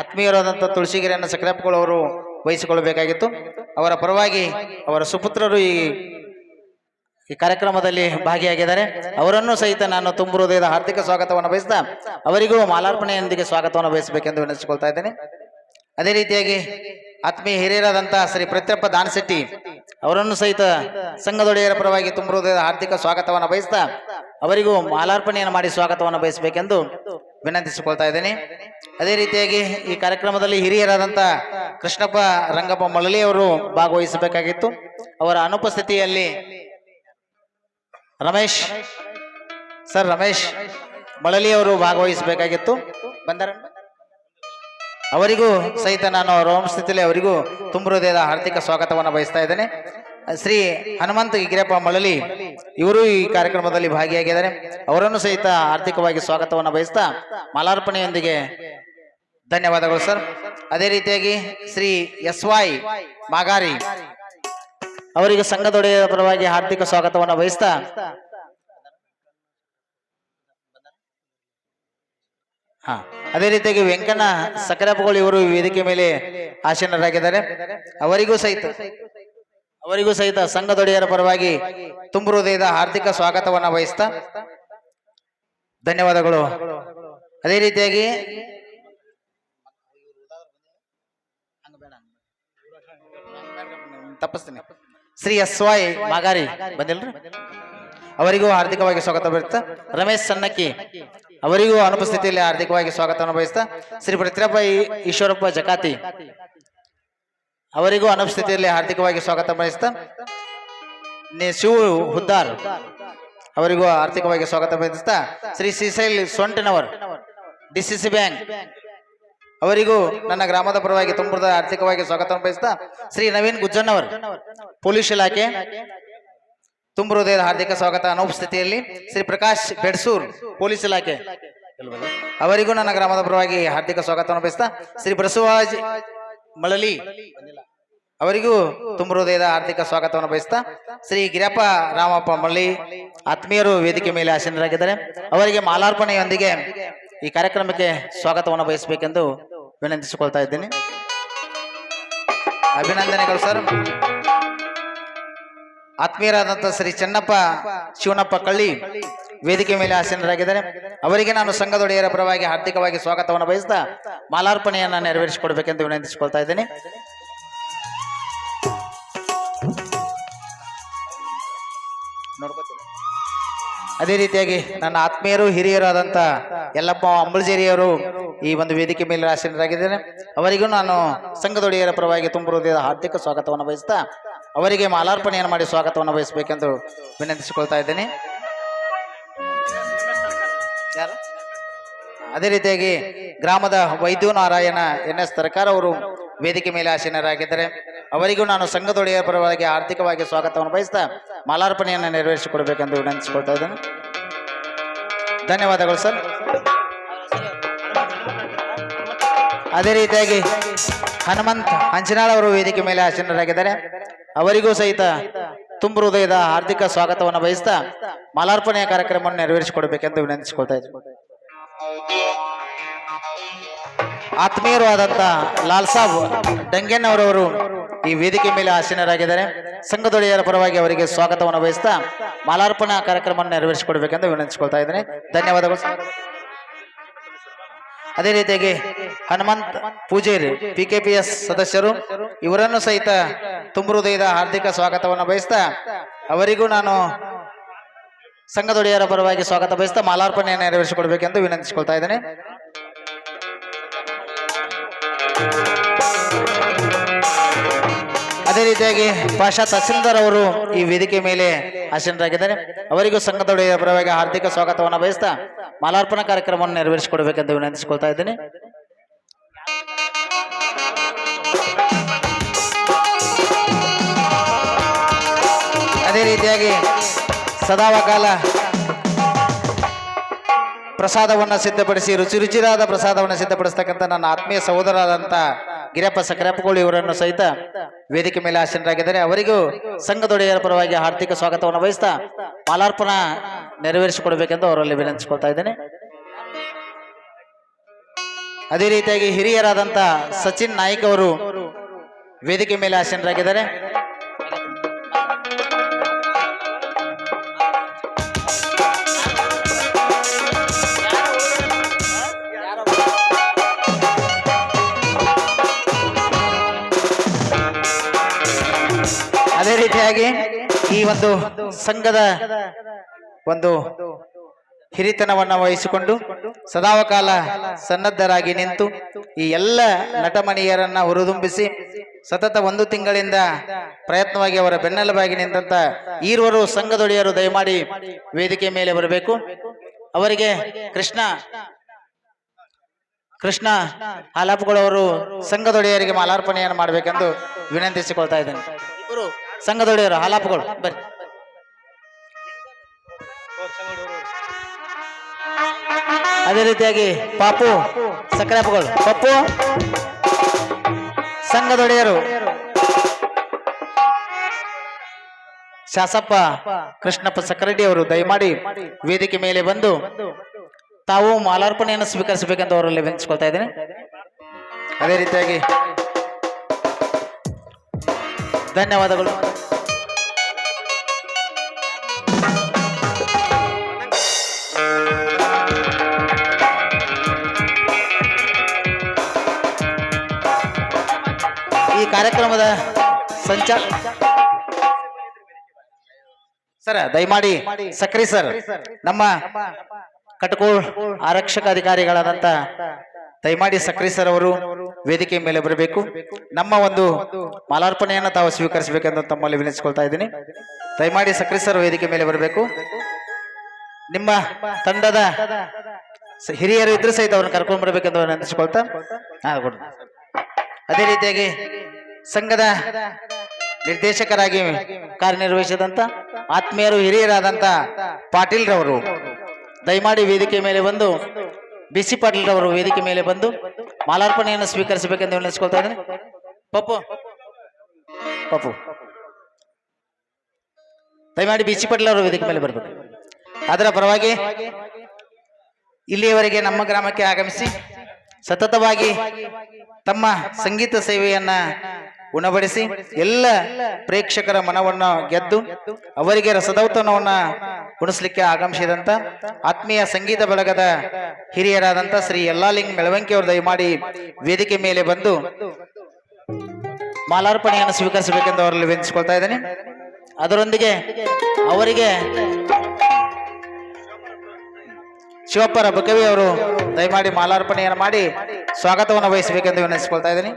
ಆತ್ಮೀಯರಾದಂಥ ತುಳಸಿಗೆರೆಯನ್ನು ಸಕ್ರೆಪ್ಪಗಳು ಅವರು ವಹಿಸಿಕೊಳ್ಳಬೇಕಾಗಿತ್ತು. ಅವರ ಪರವಾಗಿ ಅವರ ಸುಪುತ್ರರು ಈ ಕಾರ್ಯಕ್ರಮದಲ್ಲಿ ಭಾಗಿಯಾಗಿದ್ದಾರೆ. ಅವರನ್ನು ಸಹಿತ ನಾನು ತುಂಬ ಹೃದಯದ ಹಾರ್ದಿಕ ಸ್ವಾಗತವನ್ನು ಬಯಸ್ತಾ ಅವರಿಗೂ ಮಾಲಾರ್ಪಣೆಯೊಂದಿಗೆ ಸ್ವಾಗತವನ್ನು ಬಯಸಬೇಕೆಂದು ವಿನಂತಿಸಿಕೊಳ್ತಾ ಇದ್ದೇನೆ. ಅದೇ ರೀತಿಯಾಗಿ ಆತ್ಮೀಯ ಹಿರಿಯರಾದಂಥ ಶ್ರೀ ಪ್ರತ್ಯಪ್ಪ ದಾನಶೆಟ್ಟಿ ಅವರನ್ನು ಸಹಿತ ಸಂಘದೊಡೆಯರ ಪರವಾಗಿ ತುಂಬ ಹೃದಯದ ಹಾರ್ದಿಕ ಸ್ವಾಗತವನ್ನು ಬಯಸ್ತಾ ಅವರಿಗೂ ಮಾಲಾರ್ಪಣೆಯನ್ನು ಮಾಡಿ ಸ್ವಾಗತವನ್ನು ಬಯಸಬೇಕೆಂದು ವಿನಂತಿಸಿಕೊಳ್ತಾ ಇದ್ದೇನೆ. ಅದೇ ರೀತಿಯಾಗಿ ಈ ಕಾರ್ಯಕ್ರಮದಲ್ಲಿ ಹಿರಿಯರಾದಂಥ ಕೃಷ್ಣಪ್ಪ ರಂಗಪ್ಪ ಮಳಲಿ ಅವರು ಭಾಗವಹಿಸಬೇಕಾಗಿತ್ತು. ಅವರ ಅನುಪಸ್ಥಿತಿಯಲ್ಲಿ ರಮೇಶ್ ಮಳಲಿ ಅವರು ಭಾಗವಹಿಸಬೇಕಾಗಿತ್ತು. ಬಂದರ ಅವರಿಗೂ ಸಹಿತ ನಾನು ಅವರ ಸ್ಥಿತಿಯಲ್ಲಿ ಅವರಿಗೂ ತುಂಬ ಹೃದಯದ ಆರ್ಥಿಕ ಸ್ವಾಗತವನ್ನು ಬಯಸ್ತಾ ಇದ್ದೇನೆ. ಶ್ರೀ ಹನುಮಂತ ಗಿರಿಯಪ್ಪ ಮಳಲಿ ಇವರು ಈ ಕಾರ್ಯಕ್ರಮದಲ್ಲಿ ಭಾಗಿಯಾಗಿದ್ದಾರೆ. ಅವರನ್ನು ಸಹಿತ ಆರ್ಥಿಕವಾಗಿ ಸ್ವಾಗತವನ್ನು ಬಯಸ್ತಾ ಮಾಲಾರ್ಪಣೆಯೊಂದಿಗೆ ಧನ್ಯವಾದಗಳು ಸರ್. ಅದೇ ರೀತಿಯಾಗಿ ಶ್ರೀ SY ಮಾಗಾರಿ ಅವರಿಗೆ ಸಂಘದೊಡೆಯ ಪರವಾಗಿ ಆರ್ಥಿಕ ಸ್ವಾಗತವನ್ನು ಬಯಸ್ತಾ ಅದೇ ರೀತಿಯಾಗಿ ವೆಂಕಣ್ಣ ಸಕ್ರೆಪ್ಪಗಳು ಇವರು ವೇದಿಕೆ ಮೇಲೆ ಆಸೀನರಾಗಿದ್ದಾರೆ. ಅವರಿಗೂ ಸಹಿತ ಸಂಘದೊಡೆಯರ ಪರವಾಗಿ ತುಂಬ ಹೃದಯದ ಆರ್ಥಿಕ ಸ್ವಾಗತವನ್ನು ಬಯಸ್ತಾ ಧನ್ಯವಾದಗಳು. ಅದೇ ರೀತಿಯಾಗಿ ತಪ್ಪಿಸ್ತೀನಿ, ಶ್ರೀ SY ಮಾಗಾರಿ ಬಂದಿಲ್ರಿ, ಅವರಿಗೂ ಹಾರ್ದಿಕವಾಗಿ ಸ್ವಾಗತ ಬಯಸ್ತಾ ರಮೇಶ್ ಸನ್ನಕ್ಕಿ ಅವರಿಗೂ ಅನುಪಸ್ಥಿತಿಯಲ್ಲಿ ಹಾರ್ದಿಕವಾಗಿ ಸ್ವಾಗತವನ್ನು ಬಯಸ್ತಾ ಶ್ರೀ ಪ್ರತ್ಯಪ್ಪ ಈಶ್ವರಪ್ಪ ಜಕಾತಿ ಅವರಿಗೂ ಅನುಪಸ್ಥಿತಿಯಲ್ಲಿ ಹಾರ್ದಿಕವಾಗಿ ಸ್ವಾಗತ ಬಯಸ್ತಾ ಶಿವ ಹುದ್ದಾರ್ ಅವರಿಗೂ ಆರ್ಥಿಕವಾಗಿ ಸ್ವಾಗತ ಬಯಸ್ತಾ ಶ್ರೀ ಶ್ರೀಶೈಲ್ ಸೊಂಟನವರ್ DCC ಬ್ಯಾಂಕ್ ಅವರಿಗೂ ನನ್ನ ಗ್ರಾಮದ ಪರವಾಗಿ ತುಂಬ ಆರ್ಥಿಕವಾಗಿ ಸ್ವಾಗತವನ್ನು ಬಯಸ್ತಾ ಶ್ರೀ ನವೀನ್ ಗುಜ್ಜಣ್ಣವರ್ ಪೊಲೀಸ್ ಇಲಾಖೆ ತುಂಬ ಹೃದಯದ ಹಾರ್ದಿಕ ಸ್ವಾಗತ. ಅನುಪಸ್ಥಿತಿಯಲ್ಲಿ ಶ್ರೀ ಪ್ರಕಾಶ್ ಬೆಡ್ಸೂರ್ ಪೊಲೀಸ್ ಇಲಾಖೆ ಅವರಿಗೂ ನನ್ನ ಗ್ರಾಮದ ಪರವಾಗಿ ಹಾರ್ದಿಕ ಸ್ವಾಗತವನ್ನು ಬಯಸ್ತಾ ಶ್ರೀ ಬಸವರಾಜ್ ಮಳಲಿ ಅವರಿಗೂ ತುಂಬ ಹೃದಯದ ಆರ್ಥಿಕ ಸ್ವಾಗತವನ್ನು ಬಯಸ್ತಾ ಶ್ರೀ ಗಿರಪ್ಪ ರಾಮಪ್ಪ ಮಳ್ಳಿ ಆತ್ಮೀಯರು ವೇದಿಕೆ ಮೇಲೆ ಆಸೀನರಾಗಿದ್ದಾರೆ. ಅವರಿಗೆ ಮಾಲಾರ್ಪಣೆಯೊಂದಿಗೆ ಈ ಕಾರ್ಯಕ್ರಮಕ್ಕೆ ಸ್ವಾಗತವನ್ನು ಬಯಸಬೇಕೆಂದು ವಿನಂತಿಸಿಕೊಳ್ತಾ ಇದ್ದೀನಿ. ಅಭಿನಂದನೆಗಳು ಸರ್. ಆತ್ಮೀಯರಾದಂಥ ಶ್ರೀ ಚೆನ್ನಪ್ಪ ಶಿವನಪ್ಪ ಕಳ್ಳಿ ವೇದಿಕೆ ಮೇಲೆ ಆಸೀನರಾಗಿದ್ದಾರೆ. ಅವರಿಗೆ ನಾನು ಸಂಘದೊಡೆಯರ ಪರವಾಗಿ ಹಾರ್ದಿಕವಾಗಿ ಸ್ವಾಗತವನ್ನು ಬಯಸ್ತಾ ಮಾಲಾರ್ಪಣೆಯನ್ನು ನೆರವೇರಿಸಿಕೊಡ್ಬೇಕೆಂದು ವಿನಂತಿಸಿಕೊಳ್ತಾ ಇದ್ದೇನೆ. ಅದೇ ರೀತಿಯಾಗಿ ನನ್ನ ಆತ್ಮೀಯರು ಹಿರಿಯರಾದಂಥ ಯಲ್ಲಪ್ಪ ಅಂಬಳಜೇರಿಯವರು ಈ ಒಂದು ವೇದಿಕೆ ಮೇಲೆ ಆಸೀನರಾಗಿದ್ದಾರೆ. ಅವರಿಗೂ ನಾನು ಸಂಘದೊಡೆಯರ ಪರವಾಗಿ ತುಂಬ ಹೃದಯದ ಹಾರ್ದಿಕ ಸ್ವಾಗತವನ್ನು ಬಯಸ್ತಾ ಅವರಿಗೆ ಮಾಲಾರ್ಪಣೆಯನ್ನು ಮಾಡಿ ಸ್ವಾಗತವನ್ನು ಬಯಸಬೇಕೆಂದು ವಿನಂತಿಸಿಕೊಳ್ತಾ ಇದ್ದೇನೆ. ಯಾರು ಅದೇ ರೀತಿಯಾಗಿ ಗ್ರಾಮದ ವೈದ್ಯ ನಾರಾಯಣ NS ತರಕಾರ ಅವರು ವೇದಿಕೆ ಮೇಲೆ ಆಸೀನರಾಗಿದ್ದಾರೆ. ಅವರಿಗೂ ನಾನು ಸಂಘದೊಡೆಯ ಪರವಾಗಿ ಆರ್ಥಿಕವಾಗಿ ಸ್ವಾಗತವನ್ನು ಬಯಸ್ತಾ ಮಾಲಾರ್ಪಣೆಯನ್ನು ನೆರವೇರಿಸಿಕೊಡ್ಬೇಕೆಂದು ವಿನಂತಿಸಿಕೊಳ್ತಾ ಇದ್ದೇನೆ. ಧನ್ಯವಾದಗಳು ಸರ್. ಅದೇ ರೀತಿಯಾಗಿ ಹನುಮಂತ್ ಹಂಚಿನಾಳ್ ಅವರು ವೇದಿಕೆ ಮೇಲೆ ಆಸೀನರಾಗಿದ್ದಾರೆ. ಅವರಿಗೂ ಸಹಿತ ತುಂಬ ಹೃದಯದ ಹಾರ್ದಿಕ ಸ್ವಾಗತವನ್ನು ಬಯಸ್ತಾ ಮಾಲಾರ್ಪಣೆಯ ಕಾರ್ಯಕ್ರಮವನ್ನು ನೆರವೇರಿಸಿಕೊಡ್ಬೇಕೆಂದು ವಿನಂತಿಸಿಕೊಳ್ತಾ ಇದ್ದೇನೆ. ಆತ್ಮೀಯರು ಆದಂತ ಲಾಲ್ ಸಾಬ್ ಡಂಗೆನ್ ಅವರವರು ಈ ವೇದಿಕೆ ಮೇಲೆ ಆಸೀನರಾಗಿದ್ದಾರೆ. ಸಂಘದೊಡೆಯರ ಪರವಾಗಿ ಅವರಿಗೆ ಸ್ವಾಗತವನ್ನು ಬಯಸ್ತಾ ಮಾಲಾರ್ಪಣಾ ಕಾರ್ಯಕ್ರಮವನ್ನು ನೆರವೇರಿಸಿಕೊಡ್ಬೇಕೆಂದು ವಿನಂತಿಸಿಕೊಳ್ತಾ ಇದ್ದೇನೆ. ಧನ್ಯವಾದಗಳು. ಅದೇ ರೀತಿಯಾಗಿ ಹನುಮಂತ್ ಪೂಜೇರಿ PKPS ಸದಸ್ಯರು, ಇವರನ್ನು ಸಹಿತ ತುಂಬ ಹೃದಯದ ಹಾರ್ದಿಕ ಸ್ವಾಗತವನ್ನು ಬಯಸ್ತಾ ಅವರಿಗೂ ನಾನು ಸಂಘದೊಡೆಯರ ಪರವಾಗಿ ಸ್ವಾಗತ ಬಯಸ್ತಾ ಮಾಲಾರ್ಪಣೆಯನ್ನು ನೆರವೇರಿಸಿಕೊಡ್ಬೇಕೆಂದು ವಿನಂತಿಸಿಕೊಳ್ತಾ ಇದ್ದೇನೆ. ಅದೇ ರೀತಿಯಾಗಿ ಪಾಷಾ ತಹಸೀಲ್ದಾರ್ ಅವರು ಈ ವೇದಿಕೆ ಮೇಲೆ ಆಸೀನರಾಗಿದ್ದಾರೆ. ಅವರಿಗೂ ಸಂಘದೊಡೆಯರ ಪರವಾಗಿ ಹಾರ್ದಿಕ ಸ್ವಾಗತವನ್ನು ಬಯಸ್ತಾ ಮಾಲಾರ್ಪಣಾ ಕಾರ್ಯಕ್ರಮವನ್ನು ನೆರವೇರಿಸಿಕೊಡಬೇಕೆಂದು ವಿನಂತಿಸಿಕೊಳ್ತಾ ಇದ್ದೇನೆ. ಅದೇ ರೀತಿಯಾಗಿ ಸದಾವಕಾಲ ಪ್ರಸಾದವನ್ನು ಸಿದ್ಧಪಡಿಸಿ ರುಚಿಯಾದ ಪ್ರಸಾದವನ್ನು ಸಿದ್ಧಪಡಿಸ್ತಕ್ಕಂಥ ನನ್ನ ಆತ್ಮೀಯ ಸಹೋದರರಾದಂಥ ಗಿರಪ್ಪ ಸಕ್ರಪ್ಪಗೋಳಿ ಇವರನ್ನು ಸಹಿತ ವೇದಿಕೆ ಮೇಲೆ ಆಸೀನರಾಗಿದ್ದಾರೆ. ಅವರಿಗೂ ಸಂಘದೊಡೆಯರ ಪರವಾಗಿ ಆರ್ಥಿಕ ಸ್ವಾಗತವನ್ನು ವಹಿಸ್ತಾ ಮಾಲಾರ್ಪಣಾ ನೆರವೇರಿಸಿಕೊಡಬೇಕೆಂದು ಅವರಲ್ಲಿ ವಿನಂತಿಸಿಕೊಳ್ತಾ ಇದ್ದೇನೆ. ಅದೇ ರೀತಿಯಾಗಿ ಹಿರಿಯರಾದಂಥ ಸಚಿನ್ ನಾಯ್ಕ್ ಅವರು ವೇದಿಕೆ ಮೇಲೆ ಆಸೀನರಾಗಿದ್ದಾರೆ. ಅದೇ ರೀತಿಯಾಗಿ ಈ ಒಂದು ಸಂಘದ ಒಂದು ಹಿರಿತನವನ್ನು ವಹಿಸಿಕೊಂಡು ಸದಾವಕಾಲ ಸನ್ನದ್ಧರಾಗಿ ನಿಂತು ಈ ಎಲ್ಲ ನಟಮಣಿಯರನ್ನ ಹುರಿದುಂಬಿಸಿ ಸತತ 1 ತಿಂಗಳಿಂದ ಪ್ರಯತ್ನವಾಗಿ ಅವರ ಬೆನ್ನೆಲುಬಾಗಿ ನಿಂತ ಈರ್ವರು ಸಂಘದೊಡೆಯರು ದಯಮಾಡಿ ವೇದಿಕೆ ಮೇಲೆ ಬರಬೇಕು. ಅವರಿಗೆ ಕೃಷ್ಣ ಹಾಲಾಪುಗಳವರು ಸಂಘದೊಡೆಯರಿಗೆ ಮಾಲಾರ್ಪಣೆಯನ್ನು ಮಾಡಬೇಕೆಂದು ವಿನಂತಿಸಿಕೊಳ್ತಾ ಇದ್ದೇನೆ. ಇಬ್ಬರು ಸಂಘದೊಡೆಯರು ಹಾಲಾಪುಗಳು ಬನ್ನಿ. ಅದೇ ರೀತಿಯಾಗಿ ಪಾಪು ಸಕ್ರಾಪುಗಳು, ಪಪ್ಪು ಸಂಘದೊಡೆಯರು ಶಾಸಪ್ಪ ಕೃಷ್ಣಪ್ಪ ಸಕರೆಡ್ಡಿ ಅವರು ದಯಮಾಡಿ ವೇದಿಕೆ ಮೇಲೆ ಬಂದು ತಾವು ಮಾಲಾರ್ಪಣೆಯನ್ನು ಸ್ವೀಕರಿಸಬೇಕೆಂದು ಅವರಲ್ಲಿ ವಿನಂತಿಸಿಕೊಳ್ತಾ ಇದ್ದೇನೆ. ಅದೇ ರೀತಿಯಾಗಿ ಧನ್ಯವಾದಗಳು. ಈ ಕಾರ್ಯಕ್ರಮದ ಸರ್ ದಯಮಾಡಿ ಸಕ್ರಿ ಸರ್ ನಮ್ಮ ಕಟಕೋಳ್ ಆರಕ್ಷಕ ಅಧಿಕಾರಿಗಳಾದಂತ ದಯಮಾಡಿ ಸಕ್ರಿ ಸರ್ ಅವರು ವೇದಿಕೆ ಮೇಲೆ ಬರಬೇಕು. ನಮ್ಮ ಒಂದು ಮಾಲಾರ್ಪಣೆಯನ್ನು ತಾವು ಸ್ವೀಕರಿಸಬೇಕೆಂದು ತಮ್ಮಲ್ಲಿ ವಿನಂತಿಸಿಕೊಳ್ತಾ ಇದ್ದೀನಿ. ದಯಮಾಡಿ ಸಕ್ರಿ ಸರ್ ವೇದಿಕೆ ಮೇಲೆ ಬರಬೇಕು. ನಿಮ್ಮ ತಂಡದ ಹಿರಿಯರು ಇದ್ರು ಸಹಿತ ಅವ್ರನ್ನ ಕರ್ಕೊಂಡು ಬರಬೇಕೆಂದು ವಿನಂತಿಸಿಕೊಳ್ತಾ ಅದೇ ರೀತಿಯಾಗಿ ಸಂಘದ ನಿರ್ದೇಶಕರಾಗಿ ಕಾರ್ಯನಿರ್ವಹಿಸಿದಂತ ಆತ್ಮೀಯರು ಹಿರಿಯರಾದಂತ ಪಾಟೀಲ್ ರವರು ದಯಮಾಡಿ ವೇದಿಕೆ ಮೇಲೆ ಬಂದು BC ಪಾಟೀಲ್ ರವರು ವೇದಿಕೆ ಮೇಲೆ ಬಂದು ಮಾಲಾರ್ಪಣೆಯನ್ನು ಸ್ವೀಕರಿಸಬೇಕೆಂದು ವಿನಂತಿಸಿಕೊಳ್ತಾ ಇದ್ದೇನೆ. ಪಪ್ಪು ದಯಮಾಡಿ BC ಪಾಟೀಲ್ ಅವರು ವೇದಿಕೆ ಮೇಲೆ ಬರಬೇಕು. ಅದರ ಪರವಾಗಿ ಇಲ್ಲಿಯವರೆಗೆ ನಮ್ಮ ಗ್ರಾಮಕ್ಕೆ ಆಗಮಿಸಿ ಸತತವಾಗಿ ತಮ್ಮ ಸಂಗೀತ ಸೇವೆಯನ್ನ ಉಣಬಡಿಸಿ ಎಲ್ಲ ಪ್ರೇಕ್ಷಕರ ಮನವನ್ನು ಗೆದ್ದು ಅವರಿಗೆ ರಸದೌತಣವನ್ನ ಉಣಿಸ್ಲಿಕ್ಕೆ ಆಗಮಿಸಿದಂತ ಆತ್ಮೀಯ ಸಂಗೀತ ಬಳಗದ ಹಿರಿಯರಾದಂತ ಶ್ರೀ ಯಲ್ಲಾಲಿಂಗ್ ಮೆಳವಂಕಿ ಅವರು ದಯಮಾಡಿ ವೇದಿಕೆ ಮೇಲೆ ಬಂದು ಮಾಲಾರ್ಪಣೆಯನ್ನು ಸ್ವೀಕರಿಸಬೇಕೆಂದು ಅವರಲ್ಲಿ ವಿನಂತಿಸಿಕೊಳ್ತಾ ಇದ್ದೇನೆ. ಅದರೊಂದಿಗೆ ಅವರಿಗೆ ಶಿವಪ್ಪರ ಬಕವಿ ಅವರು ದಯಮಾಡಿ ಮಾಲಾರ್ಪಣೆಯನ್ನು ಮಾಡಿ ಸ್ವಾಗತವನ್ನು ವಹಿಸಬೇಕೆಂದು ವಿನಂತಿಸಿಕೊಳ್ತಾ ಇದ್ದೀನಿ.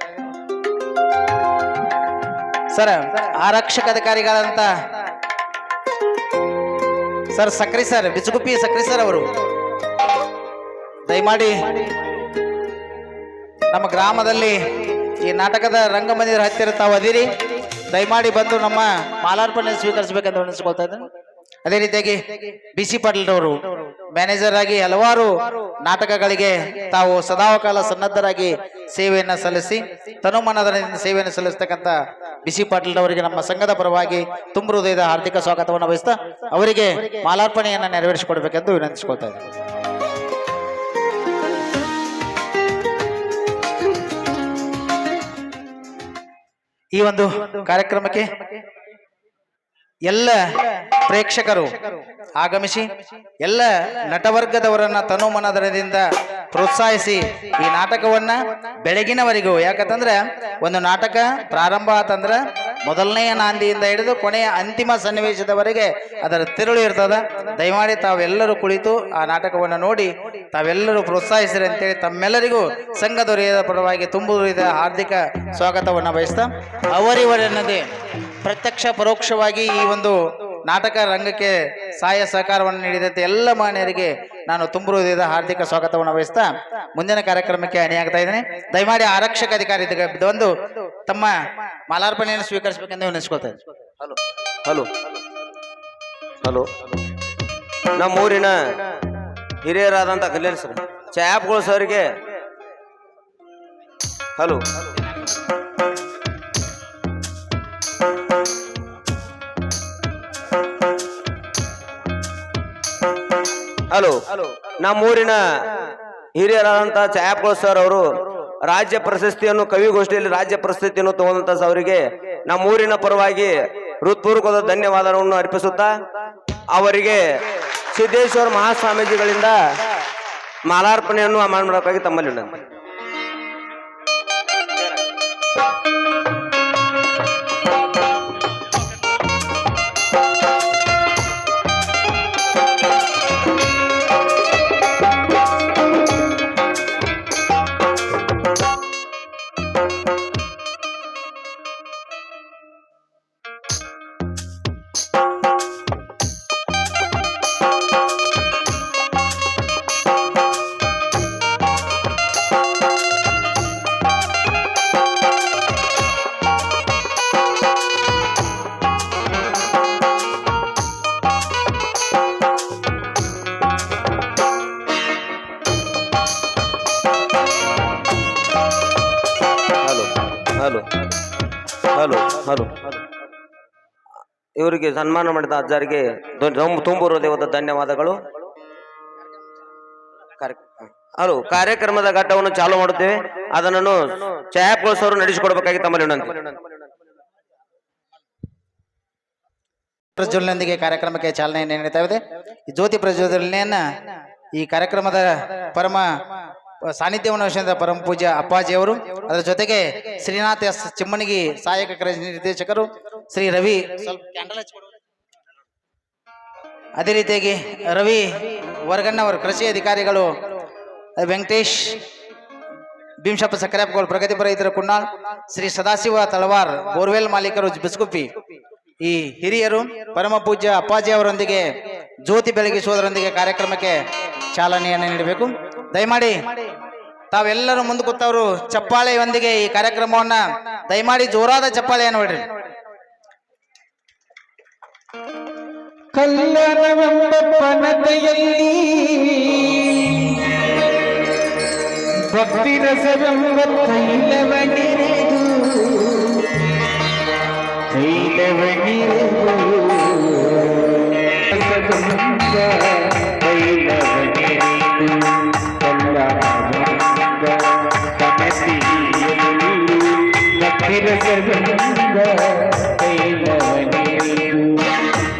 ಸರ್ ಆರಕ್ಷಕ ಅಧಿಕಾರಿಗಳಂತ ಸರ್ ಸಕ್ರಿ ಸರ್ ಬಿಚುಗುಪ್ಪಿ ಸಕ್ರಿ ಸರ್ ಅವರು ದಯಮಾಡಿ ನಮ್ಮ ಗ್ರಾಮದಲ್ಲಿ ಈ ನಾಟಕದ ರಂಗಮಂದಿರ ಹತ್ತಿರ ತಾವು ಅದಿರಿ, ದಯಮಾಡಿ ಬಂದು ನಮ್ಮ ಮಾಲಾರ್ಪಣೆ ಸ್ವೀಕರಿಸಬೇಕೆಂದು ವಿನಿಸಿಕೊಳ್ತಾ ಇದ್ದೇನೆ. ಅದೇ ರೀತಿಯಾಗಿ ಬಿ ಸಿ ಪಾಟೀಲ್ ಅವರು ಮ್ಯಾನೇಜರ್ ಆಗಿ ಹಲವಾರು ನಾಟಕಗಳಿಗೆ ತಾವು ಸದಾಕಾಲ ಸನ್ನದ್ಧರಾಗಿ ಸೇವೆಯನ್ನು ಸಲ್ಲಿಸಿ ತನುಮನದಿಂದ ಸೇವೆಯನ್ನು ಸಲ್ಲಿಸ್ತಕ್ಕಂಥ ಬಿ ಸಿ ಪಾಟೀಲ್ ಅವರಿಗೆ ನಮ್ಮ ಸಂಘದ ಪರವಾಗಿ ತುಂಬ ಹೃದಯದ ಹಾರ್ದಿಕ ಸ್ವಾಗತವನ್ನು ವಹಿಸ್ತಾ ಅವರಿಗೆ ಮಾಲಾರ್ಪಣೆಯನ್ನು ನೆರವೇರಿಸಿಕೊಡ್ಬೇಕೆಂದು ವಿನಂತಿಸಿಕೊಳ್ತಾ ಇದ್ದೇನೆ. ಈ ಒಂದು ಕಾರ್ಯಕ್ರಮಕ್ಕೆ ಎಲ್ಲ ಪ್ರೇಕ್ಷಕರು ಆಗಮಿಸಿ ಎಲ್ಲ ನಟವರ್ಗದವರನ್ನ ತನುಮನದಿಂದ ಪ್ರೋತ್ಸಾಹಿಸಿ ಈ ನಾಟಕವನ್ನ ಬೆಳಗಿನವರೆಗೂ, ಯಾಕಂತಂದ್ರೆ ಒಂದು ನಾಟಕ ಪ್ರಾರಂಭ ಆತಂದ್ರ ಮೊದಲನೆಯ ನಾಂದಿಯಿಂದ ಹಿಡಿದು ಕೊನೆಯ ಅಂತಿಮ ಸನ್ನಿವೇಶದವರೆಗೆ ಅದರ ತಿರುಳು ಇರ್ತದ. ದಯಮಾಡಿ ತಾವೆಲ್ಲರೂ ಕುಳಿತು ಆ ನಾಟಕವನ್ನು ನೋಡಿ ತಾವೆಲ್ಲರೂ ಪ್ರೋತ್ಸಾಹಿಸಿರಿ ಅಂತೇಳಿ ತಮ್ಮೆಲ್ಲರಿಗೂ ಸಂಘದವರ ಪರವಾಗಿ ತುಂಬುವುದ ಹಾರ್ದಿಕ ಸ್ವಾಗತವನ್ನು ಬಯಸ್ತಾ ಅವರಿವರೆನ್ನದೇ ಪ್ರತ್ಯಕ್ಷ ಪರೋಕ್ಷವಾಗಿ ಈ ಒಂದು ನಾಟಕ ರಂಗಕ್ಕೆ ಸಹಾಯ ಸಹಕಾರವನ್ನು ನೀಡಿದಂತೆ ಎಲ್ಲ ಮಾನ್ಯರಿಗೆ ನಾನು ತುಂಬ ಹೃದಯದ ಹಾರ್ದಿಕ ಸ್ವಾಗತವನ್ನು ವಹಿಸ್ತಾ ಮುಂದಿನ ಕಾರ್ಯಕ್ರಮಕ್ಕೆ ಅಣಿಯಾಗ್ತಾ ಇದ್ದೇನೆ. ದಯಮಾಡಿ ಆರಕ್ಷಕ ಅಧಿಕಾರಿ ಬಂದು ತಮ್ಮ ಮಾಲಾರ್ಪಣೆಯನ್ನು ಸ್ವೀಕರಿಸಬೇಕೆಂದು ವಿನಿಸ್ಕೊಳ್ತಾ ಇದ್ದೀನಿ. ಹಲೋ ಹಲೋ ಹಲೋ ನಮ್ಮೂರಿನ ಹಿರಿಯರಾದಂಥ ಕಲ್ಯಾಣ್ ಸರ್ ಚಾಪ್ಗಳು ಸರ್ಗೆ ಹಲೋ ಹಲೋ ನಮ್ಮೂರಿನ ಹಿರಿಯರಾದಂಥ ಚಾಪ್ಗಳು ಸರ್ ಅವರು ರಾಜ್ಯ ಪ್ರಶಸ್ತಿಯನ್ನು ಕವಿಗೋಷ್ಠಿಯಲ್ಲಿ ರಾಜ್ಯ ಪ್ರಶಸ್ತಿಯನ್ನು ತಗೊಂಡಂತ ಅವರಿಗೆ ನಮ್ಮೂರಿನ ಪರವಾಗಿ ಹೃತ್ಪೂರ್ವಕವಾದ ಧನ್ಯವಾದವನ್ನು ಅರ್ಪಿಸುತ್ತಾ ಅವರಿಗೆ ಸಿದ್ದೇಶ್ವರ ಮಹಾಸ್ವಾಮೀಜಿಗಳಿಂದ ಮಾಲಾರ್ಪಣೆಯನ್ನು ಮಾಡಬೇಕಾಗಿ ತಮ್ಮಲ್ಲಿ ವಿನಂತಿ. ಹಲೋ ಹಲೋ ಹಲೋ ಇವರಿಗೆ ಸನ್ಮಾನ ಮಾಡಿದ ಅಜ್ಜರಿಗೆ ತುಂಬ ಹೃದಯವಾದ ಧನ್ಯವಾದಗಳು. ಹಲೋ ಕಾರ್ಯಕ್ರಮದ ಘಟ್ಟವನ್ನು ಚಾಲು ಮಾಡುತ್ತೇವೆ. ಅದನ್ನು ಛಾಯಾಪೋಸ್ ಅವರು ನಡೆಸಿಕೊಡ್ಬೇಕಾಗಿ ತಮ್ಮಲ್ಲಿ ವಿನಂತಿ. ಪ್ರಜ್ವಲನೊಂದಿಗೆ ಕಾರ್ಯಕ್ರಮಕ್ಕೆ ಚಾಲನೆ ನೀಡ್ತಾ ಇದೆ. ಈ ಜ್ಯೋತಿ ಪ್ರಜ್ವಲನೆಯನ್ನ ಈ ಕಾರ್ಯಕ್ರಮದ ಪರಮ ಸಾನ್ನಿಧ್ಯವನ್ನು ವಹಿಸಿದ ಪರಮ ಪೂಜ್ಯ ಅಪ್ಪಾಜಿ ಅವರು, ಅದರ ಜೊತೆಗೆ ಶ್ರೀನಾಥ್ ಎಸ್ ಚಿಮ್ಮಣಿಗಿ ಸಹಾಯಕ ನಿರ್ದೇಶಕರು ಶ್ರೀ ರವಿ, ಅದೇ ರೀತಿಯಾಗಿ ರವಿ ವರ್ಗಣ್ಣವರು ಕೃಷಿ ಅಧಿಕಾರಿಗಳು, ವೆಂಕಟೇಶ್ ಭೀಮಶಪ್ಪ ಸಕ್ಕರೆಪ್ಪಗೋಳ್ ಪ್ರಗತಿಪರ ರೈತರ ಕುನ್ನಾಳ್, ಶ್ರೀ ಸದಾಶಿವ ತಳವಾರ್ ಬೋರ್ವೆಲ್ ಮಾಲೀಕರು ಬಿಸ್ಕುಪ್ಪಿ, ಈ ಹಿರಿಯರು ಪರಮ ಪೂಜ್ಯ ಅಪ್ಪಾಜಿ ಅವರೊಂದಿಗೆ ಜ್ಯೋತಿ ಬೆಳಗಿಸುವುದರೊಂದಿಗೆ ಕಾರ್ಯಕ್ರಮಕ್ಕೆ ಚಾಲನೆಯನ್ನು ನೀಡಬೇಕು. ದಯಮಾಡಿ ತಾವೆಲ್ಲರೂ ಮುಂದೆ ಕೂತವರು ಚಪ್ಪಾಳೆಯೊಂದಿಗೆ ಈ ಕಾರ್ಯಕ್ರಮವನ್ನ ದಯಮಾಡಿ ಜೋರಾದ ಚಪ್ಪಾಳೆಯನ್ನು ಹೊಡ್ರಿ. ಕಲ್ಯಾಣವೆಂಬ ಪನತೆಯಲ್ಲಿ ಭಕ್ತಿ ರಸವೆಂಬ ತೈಲವನಿರೆದು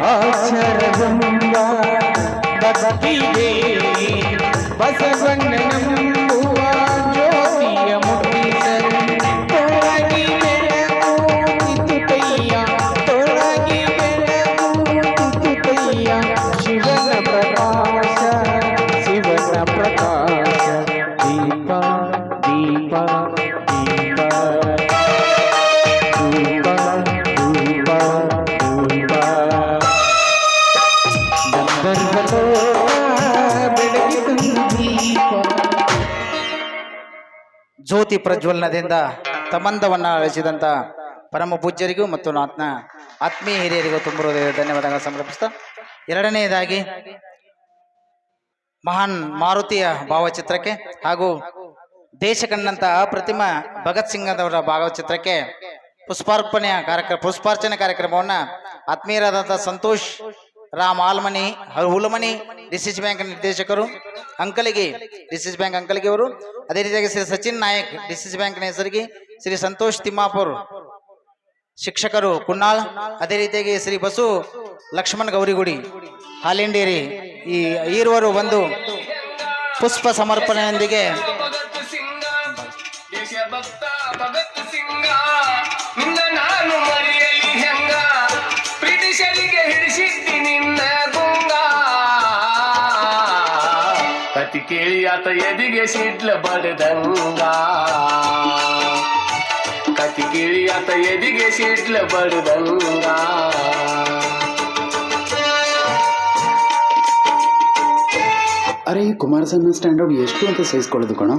ಆಚರವೆಂಬ ಭಕ್ತಿಗೆ ಬಸವಣ್ಣನೆಂಬುವ ಜ್ಯೋತಿಯ ಮುಟ್ಟಿಸಲು ತೊಳಗಿ ಬೆಳಕು ಕಿತ್ತುಕೈಯ, ತೊಳಗಿ ಬೆಳಕು ಕಿತ್ತುಕೈಯ, ಶಿವನ ಪ್ರಕಾಶ ಶಿವನ ಪ್ರಕಾಶ, ದೀಪ ದೀಪ ದೀಪ ದೀಪ ದೀಪ ಪ್ರಜ್ವಲನದಿಂದ ತಮಂದವನ್ನು ಅಳಿಸಿದಂಥ ಪರಮ ಪೂಜ್ಯರಿಗೂ ಮತ್ತು ಆತ್ಮೀಯ ಹಿರಿಯರಿಗೂ ತುಂಬ ಹೃದಯದ ಧನ್ಯವಾದಗಳು ಸಮರ್ಪಿಸ್ತಾ, ಎರಡನೆಯದಾಗಿ ಮಹಾನ್ ಮಾರುತಿಯ ಭಾವಚಿತ್ರಕ್ಕೆ ಹಾಗೂ ದೇಶ ಕಂಡಂತ ಅಪ್ರತಿಮ ಭಗತ್ ಸಿಂಗ್ರವರ ಭಾವಚಿತ್ರಕ್ಕೆ ಪುಷ್ಪಾರ್ಚನೆ ಕಾರ್ಯಕ್ರಮವನ್ನ ಆತ್ಮೀಯರಾದಂಥ ಸಂತೋಷ್ ರಾಮ್ ಆಲ್ಮನಿ ಹುಲಮನಿ ಡಿಸಿಸಿ ಬ್ಯಾಂಕ್ ನಿರ್ದೇಶಕರು ಅಂಕಲಿಗೆ ಡಿಸಿಸಿ ಬ್ಯಾಂಕ್ ಅಂಕಲಿಗೆ ಅವರು, ಅದೇ ರೀತಿಯಾಗಿ ಶ್ರೀ ಸಚಿನ್ ನಾಯಕ್ ಡಿಸಿಸಿ ಬ್ಯಾಂಕ್ನ ಹೆಸರಿಗೆ, ಶ್ರೀ ಸಂತೋಷ್ ತಿಮ್ಮಾಪುರ್ ಶಿಕ್ಷಕರು ಕುನ್ನಾಳ್, ಅದೇ ರೀತಿಯಾಗಿ ಶ್ರೀ ಬಸು ಲಕ್ಷ್ಮಣ್ ಗೌರಿಗುಡಿ ಹಾಲಿಂಡೇರಿ, ಈ ಈರುವರು ಬಂದು ಪುಷ್ಪ ಸಮರ್ಪಣೆಯೊಂದಿಗೆ ಭಗತ್ ಸಿಂಗ ದೇಶಭಕ್ತ ಭಗತ್ ಸಿಂಗ ನಿನ್ನ ನಾನು ಮರೆಯಲಿ ಹೆಂಗ ಬ್ರಿಟಿಷರಿಗೆ ಹಿಡಿಸಿದ್ದಿ ನಿನ್ನ ಗುಂಗ ಕತಿ ಕೇಳಿ ಆತ ಎದಿಗೆ ಸಿಡ್ಲ ಬಡದಂಗ ಕತಿ ಕೇಳಿ ಆತ ಎದಿಗೆ ಸಿಡ್ಲ ಬಡದಂಗ ಅರೆ ಈ ಕುಮಾರಸ್ವಾಮಿ ಸ್ಟ್ಯಾಂಡರ್ಡ್ ಎಷ್ಟು ಅಂತ ಸಹಿಸ್ಕೊಳ್ಳೋದು ಕಣ.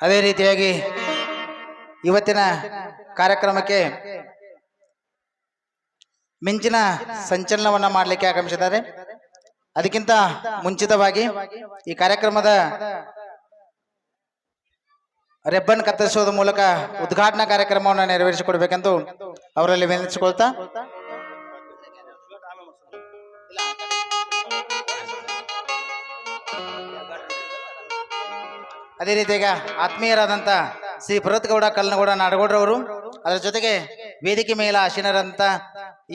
ಅದೇ ರೀತಿಯಾಗಿ ಇವತ್ತಿನ ಕಾರ್ಯಕ್ರಮಕ್ಕೆ ಮಿಂಚಿನ ಸಂಚಲನವನ್ನ ಮಾಡಲಿಕ್ಕೆ ಆಗಮಿಸಿದ್ದಾರೆ. ಅದಕ್ಕಿಂತ ಮುಂಚಿತವಾಗಿ ಈ ಕಾರ್ಯಕ್ರಮದ ರೆಬ್ಬನ್ ಕತ್ತರಿಸುವುದರ ಮೂಲಕ ಉದ್ಘಾಟನಾ ಕಾರ್ಯಕ್ರಮವನ್ನು ನೆರವೇರಿಸಿಕೊಡ್ಬೇಕೆಂದು ಅವರಲ್ಲಿ ವಿನಂತಿಸಿಕೊಳ್ತಾ, ಅದೇ ರೀತಿಯಾಗಿ ಆತ್ಮೀಯರಾದಂಥ ಶ್ರೀ ಭರತ್ಗೌಡ ಕಲ್ಲನಗೌಡ ನಾಡಗೌಡರವರು, ಅದರ ಜೊತೆಗೆ ವೇದಿಕೆ ಮೇಲೆ ಆಸೀನರಾದಂಥ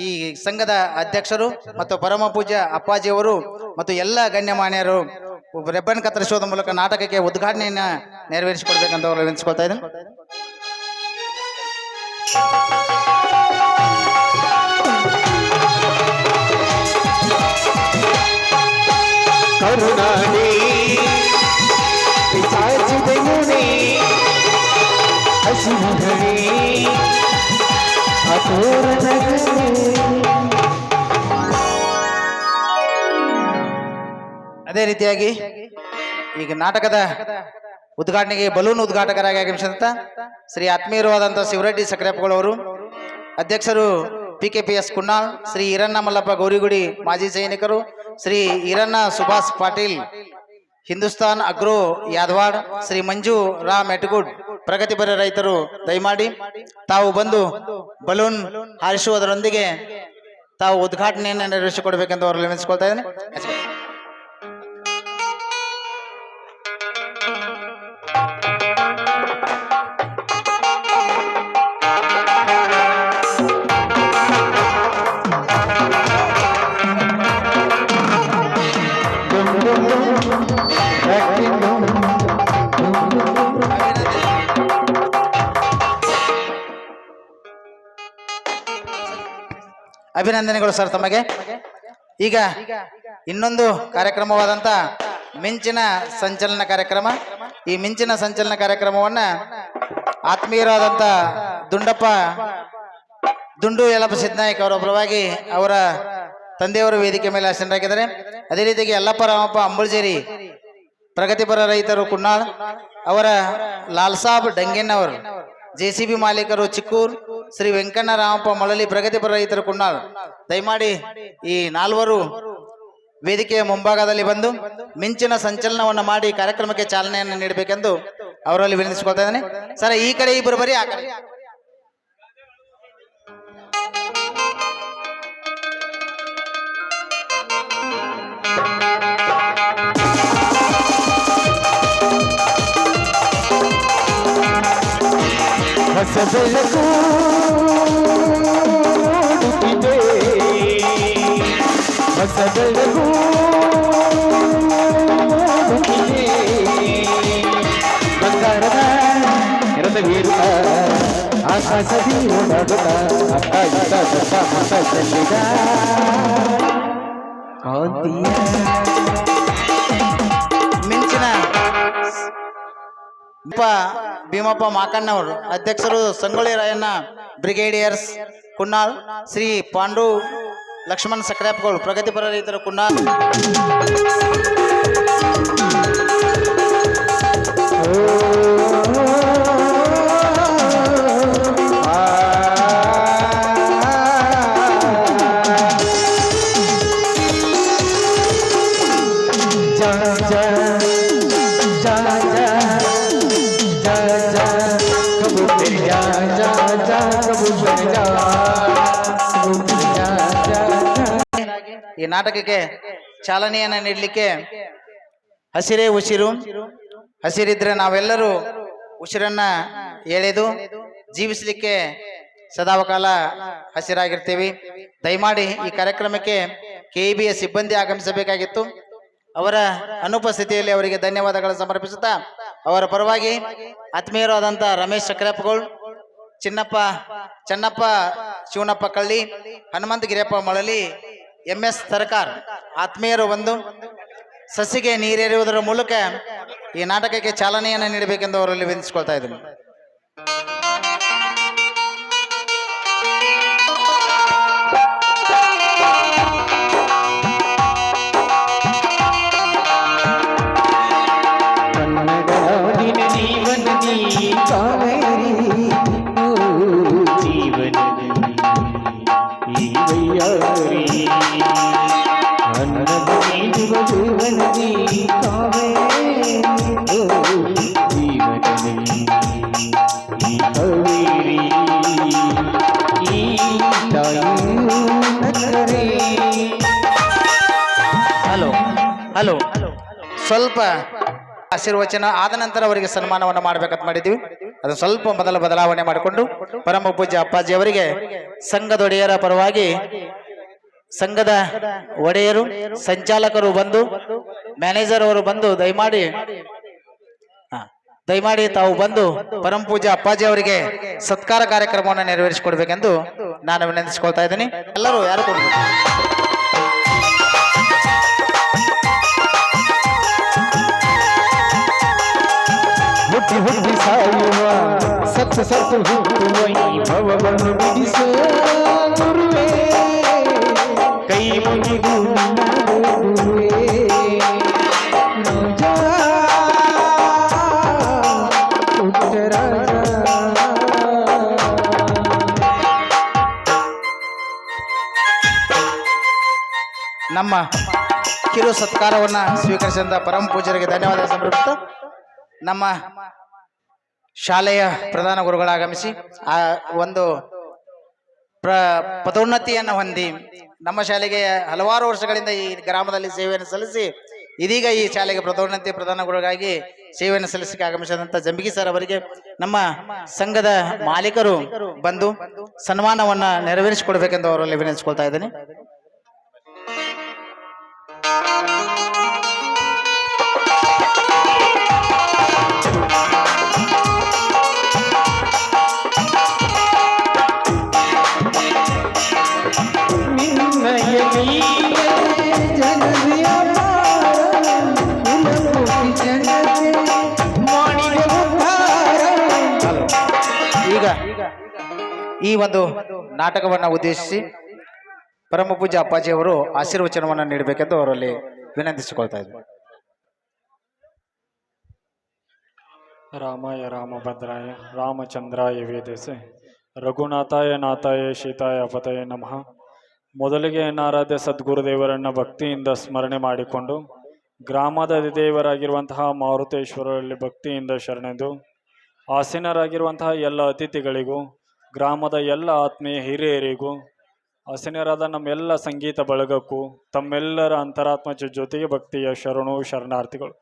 ಈ ಸಂಘದ ಅಧ್ಯಕ್ಷರು ಮತ್ತು ಪರಮ ಪೂಜ್ಯ ಅಪ್ಪಾಜಿಯವರು ಮತ್ತು ಎಲ್ಲ ಗಣ್ಯಮಾನ್ಯರು ರೆಬ್ಬನ್ ಕತ್ತರಿಸುವುದರ ಮೂಲಕ ನಾಟಕಕ್ಕೆ ಉದ್ಘಾಟನೆಯನ್ನ ನೆರವೇರಿಸಿಕೊಡ್ಬೇಕಂತ ಅವರು ವಿನಂತಿಸಿಕೊಳ್ತಾ ಇದ್ದೇನೆ. ಕರುಣಾಡಿ ಸಾಚಿದೆ ಮುನಿ ಹಸಿರುಗಣಿ ಅದೇ ರೀತಿಯಾಗಿ ಈಗ ನಾಟಕದ ಉದ್ಘಾಟನೆಗೆ ಬಲೂನ್ ಉದ್ಘಾಟಕರಾಗಿ ಆಗಮಿಸಿದಂತ ಶ್ರೀ ಆತ್ಮೀಯರಾದಂಥ ಶಿವರೆಡ್ಡಿ ಸಕ್ರೆಪ್ಪಗಳವರು, ಅಧ್ಯಕ್ಷರು PKPS ಕುನ್ನಾಳ್, ಶ್ರೀ ಈರಣ್ಣ ಮಲ್ಲಪ್ಪ ಗೌರಿಗುಡಿ ಮಾಜಿ ಸೈನಿಕರು, ಶ್ರೀ ಈರಣ್ಣ ಸುಭಾಷ್ ಪಾಟೀಲ್ ಹಿಂದೂಸ್ತಾನ್ ಅಗ್ರೋ ಯಾದವಾಡ್, ಶ್ರೀ ಮಂಜು ರಾಮ್ ಎಟ್ಗುಡ್ ಪ್ರಗತಿಪರ ರೈತರು ದಯಮಾಡಿ ತಾವು ಬಂದು ಬಲೂನ್ ಹಾರಿಸುವುದರೊಂದಿಗೆ ತಾವು ಉದ್ಘಾಟನೆಯನ್ನು ನೆರವೇರಿಸಿಕೊಡ್ಬೇಕೆಂದು ಅವರಲ್ಲಿ ವಿನಂತಿಸಿಕೊಳ್ತಾ ಇದ್ದೇನೆ. ಅಭಿನಂದನೆಗಳು ಸರ್ ತಮಗೆ. ಈಗ ಇನ್ನೊಂದು ಕಾರ್ಯಕ್ರಮವಾದಂತ ಮಿಂಚಿನ ಸಂಚಲನ ಕಾರ್ಯಕ್ರಮ. ಈ ಮಿಂಚಿನ ಸಂಚಲನ ಕಾರ್ಯಕ್ರಮವನ್ನ ಆತ್ಮೀಯರಾದಂತ ದುಂಡು ಯಲ್ಲಪ್ಪ ಸಿದ್ನಾಯಕ್ ಅವರ ಪರವಾಗಿ ಅವರ ತಂದೆಯವರು ವೇದಿಕೆ ಮೇಲೆ ಆಸೀನರಾಗಿದ್ದಾರೆ. ಅದೇ ರೀತಿಯಾಗಿ ಯಲ್ಲಪ್ಪ ರಾಮಪ್ಪ ಅಂಬುಳ್ಜೇರಿ ಪ್ರಗತಿಪರ ರೈತರು ಕುನ್ನಾಳ್, ಅವರ ಲಾಲ್ಸಾಬ್ ಡಂಗೆನ್ನವರು JCB ಮಾಲೀಕರು ಚಿಕ್ಕೂರ್, ಶ್ರೀ ವೆಂಕಣ್ಣ ರಾಮಪ್ಪ ಮಳಲಿ ಪ್ರಗತಿಪರ ರೈತರು ಕುನ್ನಾಳ್ ದಯಮಾಡಿ ಈ ನಾಲ್ವರು ವೇದಿಕೆಯ ಮುಂಭಾಗದಲ್ಲಿ ಬಂದು ಮಿಂಚಿನ ಸಂಚಲನವನ್ನು ಮಾಡಿ ಕಾರ್ಯಕ್ರಮಕ್ಕೆ ಚಾಲನೆಯನ್ನು ನೀಡಬೇಕೆಂದು ಅವರಲ್ಲಿ ವಿನಂತಿಸಿಕೊಳ್ತಾ ಇದ್ದೇನೆ. ಸರ್, ಈ ಕಡೆ ಇಬ್ಬರು ಬರೀ, ಆ ಕಡೆ ಹೊಸ ಬೆಳಕು ಮೂಡುತ್ತಿದೆ, ಹೊಸ ಬೆಳಕು ಮೂಡುತ್ತಿದೆ, ಆಕಾಶದಿ ಓಡಾಡುತ್ತ ಅತ್ತ ಇತ್ತ ದತ್ತ ಮತ ಚೆಲ್ಲಿದ ಕಾಂತಿಯ ಮಿಂಚಿನ ಭೀಮಪ್ಪ ಮಾಕಣ್ಣವರು ಅಧ್ಯಕ್ಷರು ಸಂಗೊಳ್ಳಿ ರಾಯಣ್ಣ ಬ್ರಿಗೇಡಿಯರ್ಸ್ ಕುನ್ನಾಳ್, ಶ್ರೀ ಪಾಂಡು ಲಕ್ಷ್ಮಣ್ ಸಕ್ರಾಪ್ಗಳು ಪ್ರಗತಿಪರ ರೈತರು ಕುನ್ನಾಳ್. ಈ ನಾಟಕಕ್ಕೆ ಚಾಲನೆಯನ್ನು ನೀಡಲಿಕ್ಕೆ ಹಸಿರೇ ಉಸಿರು, ಹಸಿರಿದ್ರೆ ನಾವೆಲ್ಲರೂ ಉಸಿರನ್ನ ಎಳೆದು ಜೀವಿಸಲಿಕ್ಕೆ ಸದಾಕಾಲ ಹಸಿರಾಗಿರ್ತೀವಿ. ದಯಮಾಡಿ ಈ ಕಾರ್ಯಕ್ರಮಕ್ಕೆ KEBಯ ಸಿಬ್ಬಂದಿ ಆಗಮಿಸಬೇಕಾಗಿತ್ತು. ಅವರ ಅನುಪಸ್ಥಿತಿಯಲ್ಲಿ ಅವರಿಗೆ ಧನ್ಯವಾದಗಳು ಸಮರ್ಪಿಸುತ್ತಾ ಅವರ ಪರವಾಗಿ ಆತ್ಮೀಯರಾದಂಥ ರಮೇಶ್ ಸಕ್ರಪ್ಪಗಳು, ಚೆನ್ನಪ್ಪ ಶಿವನಪ್ಪ ಕಳ್ಳಿ, ಹನುಮಂತ ಗಿರಿಯಪ್ಪ ಮಳಲಿ, MS ತರಕಾರ್ ಆತ್ಮೀಯರು ಒಂದು ಸಸಿಗೆ ನೀರೆರೆಯುವುದರ ಮೂಲಕ ಈ ನಾಟಕಕ್ಕೆ ಚಾಲನೆಯನ್ನು ನೀಡಬೇಕೆಂದು ಅವರಲ್ಲಿ ವಿನಂತಿಸಿಕೊಳ್ತಾ ಇದ್ದೀನಿ. ಹಲೋ ಸ್ವಲ್ಪ ಆಶೀರ್ವಚನ ಆದ ನಂತರ ಅವರಿಗೆ ಸನ್ಮಾನವನ್ನು ಮಾಡ್ಬೇಕಂತ ಮಾಡಿದ್ದೀವಿ. ಅದು ಸ್ವಲ್ಪ ಮೊದಲ ಬದಲಾವಣೆ ಮಾಡಿಕೊಂಡು ಪರಮ ಪೂಜ್ಯ ಅಪ್ಪಾಜಿ ಅವರಿಗೆ ಸಂಘದ ಒಡೆಯರ ಪರವಾಗಿ ಸಂಘದ ಒಡೆಯರು, ಸಂಚಾಲಕರು ಬಂದು, ಮ್ಯಾನೇಜರ್ ಅವರು ಬಂದು ದಯಮಾಡಿ ತಾವು ಬಂದು ಪರಮ ಪೂಜ್ಯ ಅಪ್ಪಾಜಿ ಅವರಿಗೆ ಸತ್ಕಾರ ಕಾರ್ಯಕ್ರಮವನ್ನು ನೆರವೇರಿಸಿಕೊಡ್ಬೇಕೆಂದು ನಾನು ವಿನಂತಿಸಿಕೊಳ್ತಾ ಇದ್ದೀನಿ. ಎಲ್ಲರೂ ಯಾರು ಕೊಡ್ಬೇಕು. ಹುಟ್ಟಿ ಹುಟ್ಟಿ ಸಾಯುವ ಸತ್ತು ಸತ್ತು ಹುಟ್ಟುವ ಈ ಭವವನ್ನು ಬಿಡಿಸ ಗುರುವೇ, ಕೈ ಮುಗಿದು ಗುರುವೇ. ನಮ್ಮ ಕಿರು ಸತ್ಕಾರವನ್ನು ಸ್ವೀಕರಿಸಿದ ಪರಮ ಪೂಜ್ಯರಿಗೆ ಧನ್ಯವಾದ ಸಮರ್ಪಿತ ನಮ್ಮ ಶಾಲೆಯ ಪ್ರಧಾನ ಗುರುಗಳಾಗಮಿಸಿ ಆ ಒಂದು ಪದೋನ್ನತಿಯನ್ನು ಹೊಂದಿ ನಮ್ಮ ಶಾಲೆಗೆ ಹಲವಾರು ವರ್ಷಗಳಿಂದ ಈ ಗ್ರಾಮದಲ್ಲಿ ಸೇವೆಯನ್ನು ಸಲ್ಲಿಸಿ ಇದೀಗ ಈ ಶಾಲೆಗೆ ಪದೋನ್ನತಿ ಪ್ರಧಾನ ಗುರುಗಳಾಗಿ ಸೇವೆಯನ್ನು ಸಲ್ಲಿಸಲಿಕ್ಕೆ ಆಗಮಿಸಿದಂಥ ಜಂಬಿಗಿ ಸರ್ ಅವರಿಗೆ ನಮ್ಮ ಸಂಘದ ಮಾಲೀಕರು ಬಂದು ಸನ್ಮಾನವನ್ನು ನೆರವೇರಿಸಿಕೊಡ್ಬೇಕೆಂದು ಅವರಲ್ಲಿ ವಿನಂತಿಸಿಕೊಳ್ತಾ ಇದ್ದೇನೆ. ಈಗ ಈ ಒಂದು ನಾಟಕವನ್ನು ಉದ್ದೇಶಿಸಿ ಪರಮ ಪೂಜ್ಯ ಅಪ್ಪಾಜಿ ಅವರು ಆಶೀರ್ವಚನವನ್ನು ನೀಡಬೇಕೆಂದು ಅವರಲ್ಲಿ ವಿನಂತಿಸಿಕೊಳ್ತಾ ಇದ್ದಾರೆ. ರಾಮಾಯ ರಾಮಭದ್ರಾಯ ರಾಮಚಂದ್ರಾಯ ವೇದಸೆ ರಘುನಾಥಾಯ ನಾಥಾಯ ಶೀತಾಯ ಪತಯ ನಮಃ. ಮೊದಲಿಗೆ ಎನ್ನಾರಾಧ್ಯ ಸದ್ಗುರುದೇವರನ್ನು ಭಕ್ತಿಯಿಂದ ಸ್ಮರಣೆ ಮಾಡಿಕೊಂಡು ಗ್ರಾಮದ ದೇವರಾಗಿರುವಂತಹ ಮಾರುತೇಶ್ವರರಲ್ಲಿ ಭಕ್ತಿಯಿಂದ ಶರಣೆದು ಆಸೀನರಾಗಿರುವಂತಹ ಎಲ್ಲ ಅತಿಥಿಗಳಿಗೂ ಗ್ರಾಮದ ಎಲ್ಲ ಆತ್ಮೀಯ ಹಿರಿಯರಿಗೂ ಆಸೀನರಾದ ನಮ್ಮೆಲ್ಲ ಸಂಗೀತ ಬಳಗಕ್ಕೂ ತಮ್ಮೆಲ್ಲರ ಅಂತರಾತ್ಮ ಜೊತೆಗೆ ಭಕ್ತಿಯ ಶರಣಾರ್ಥಿಗಳು.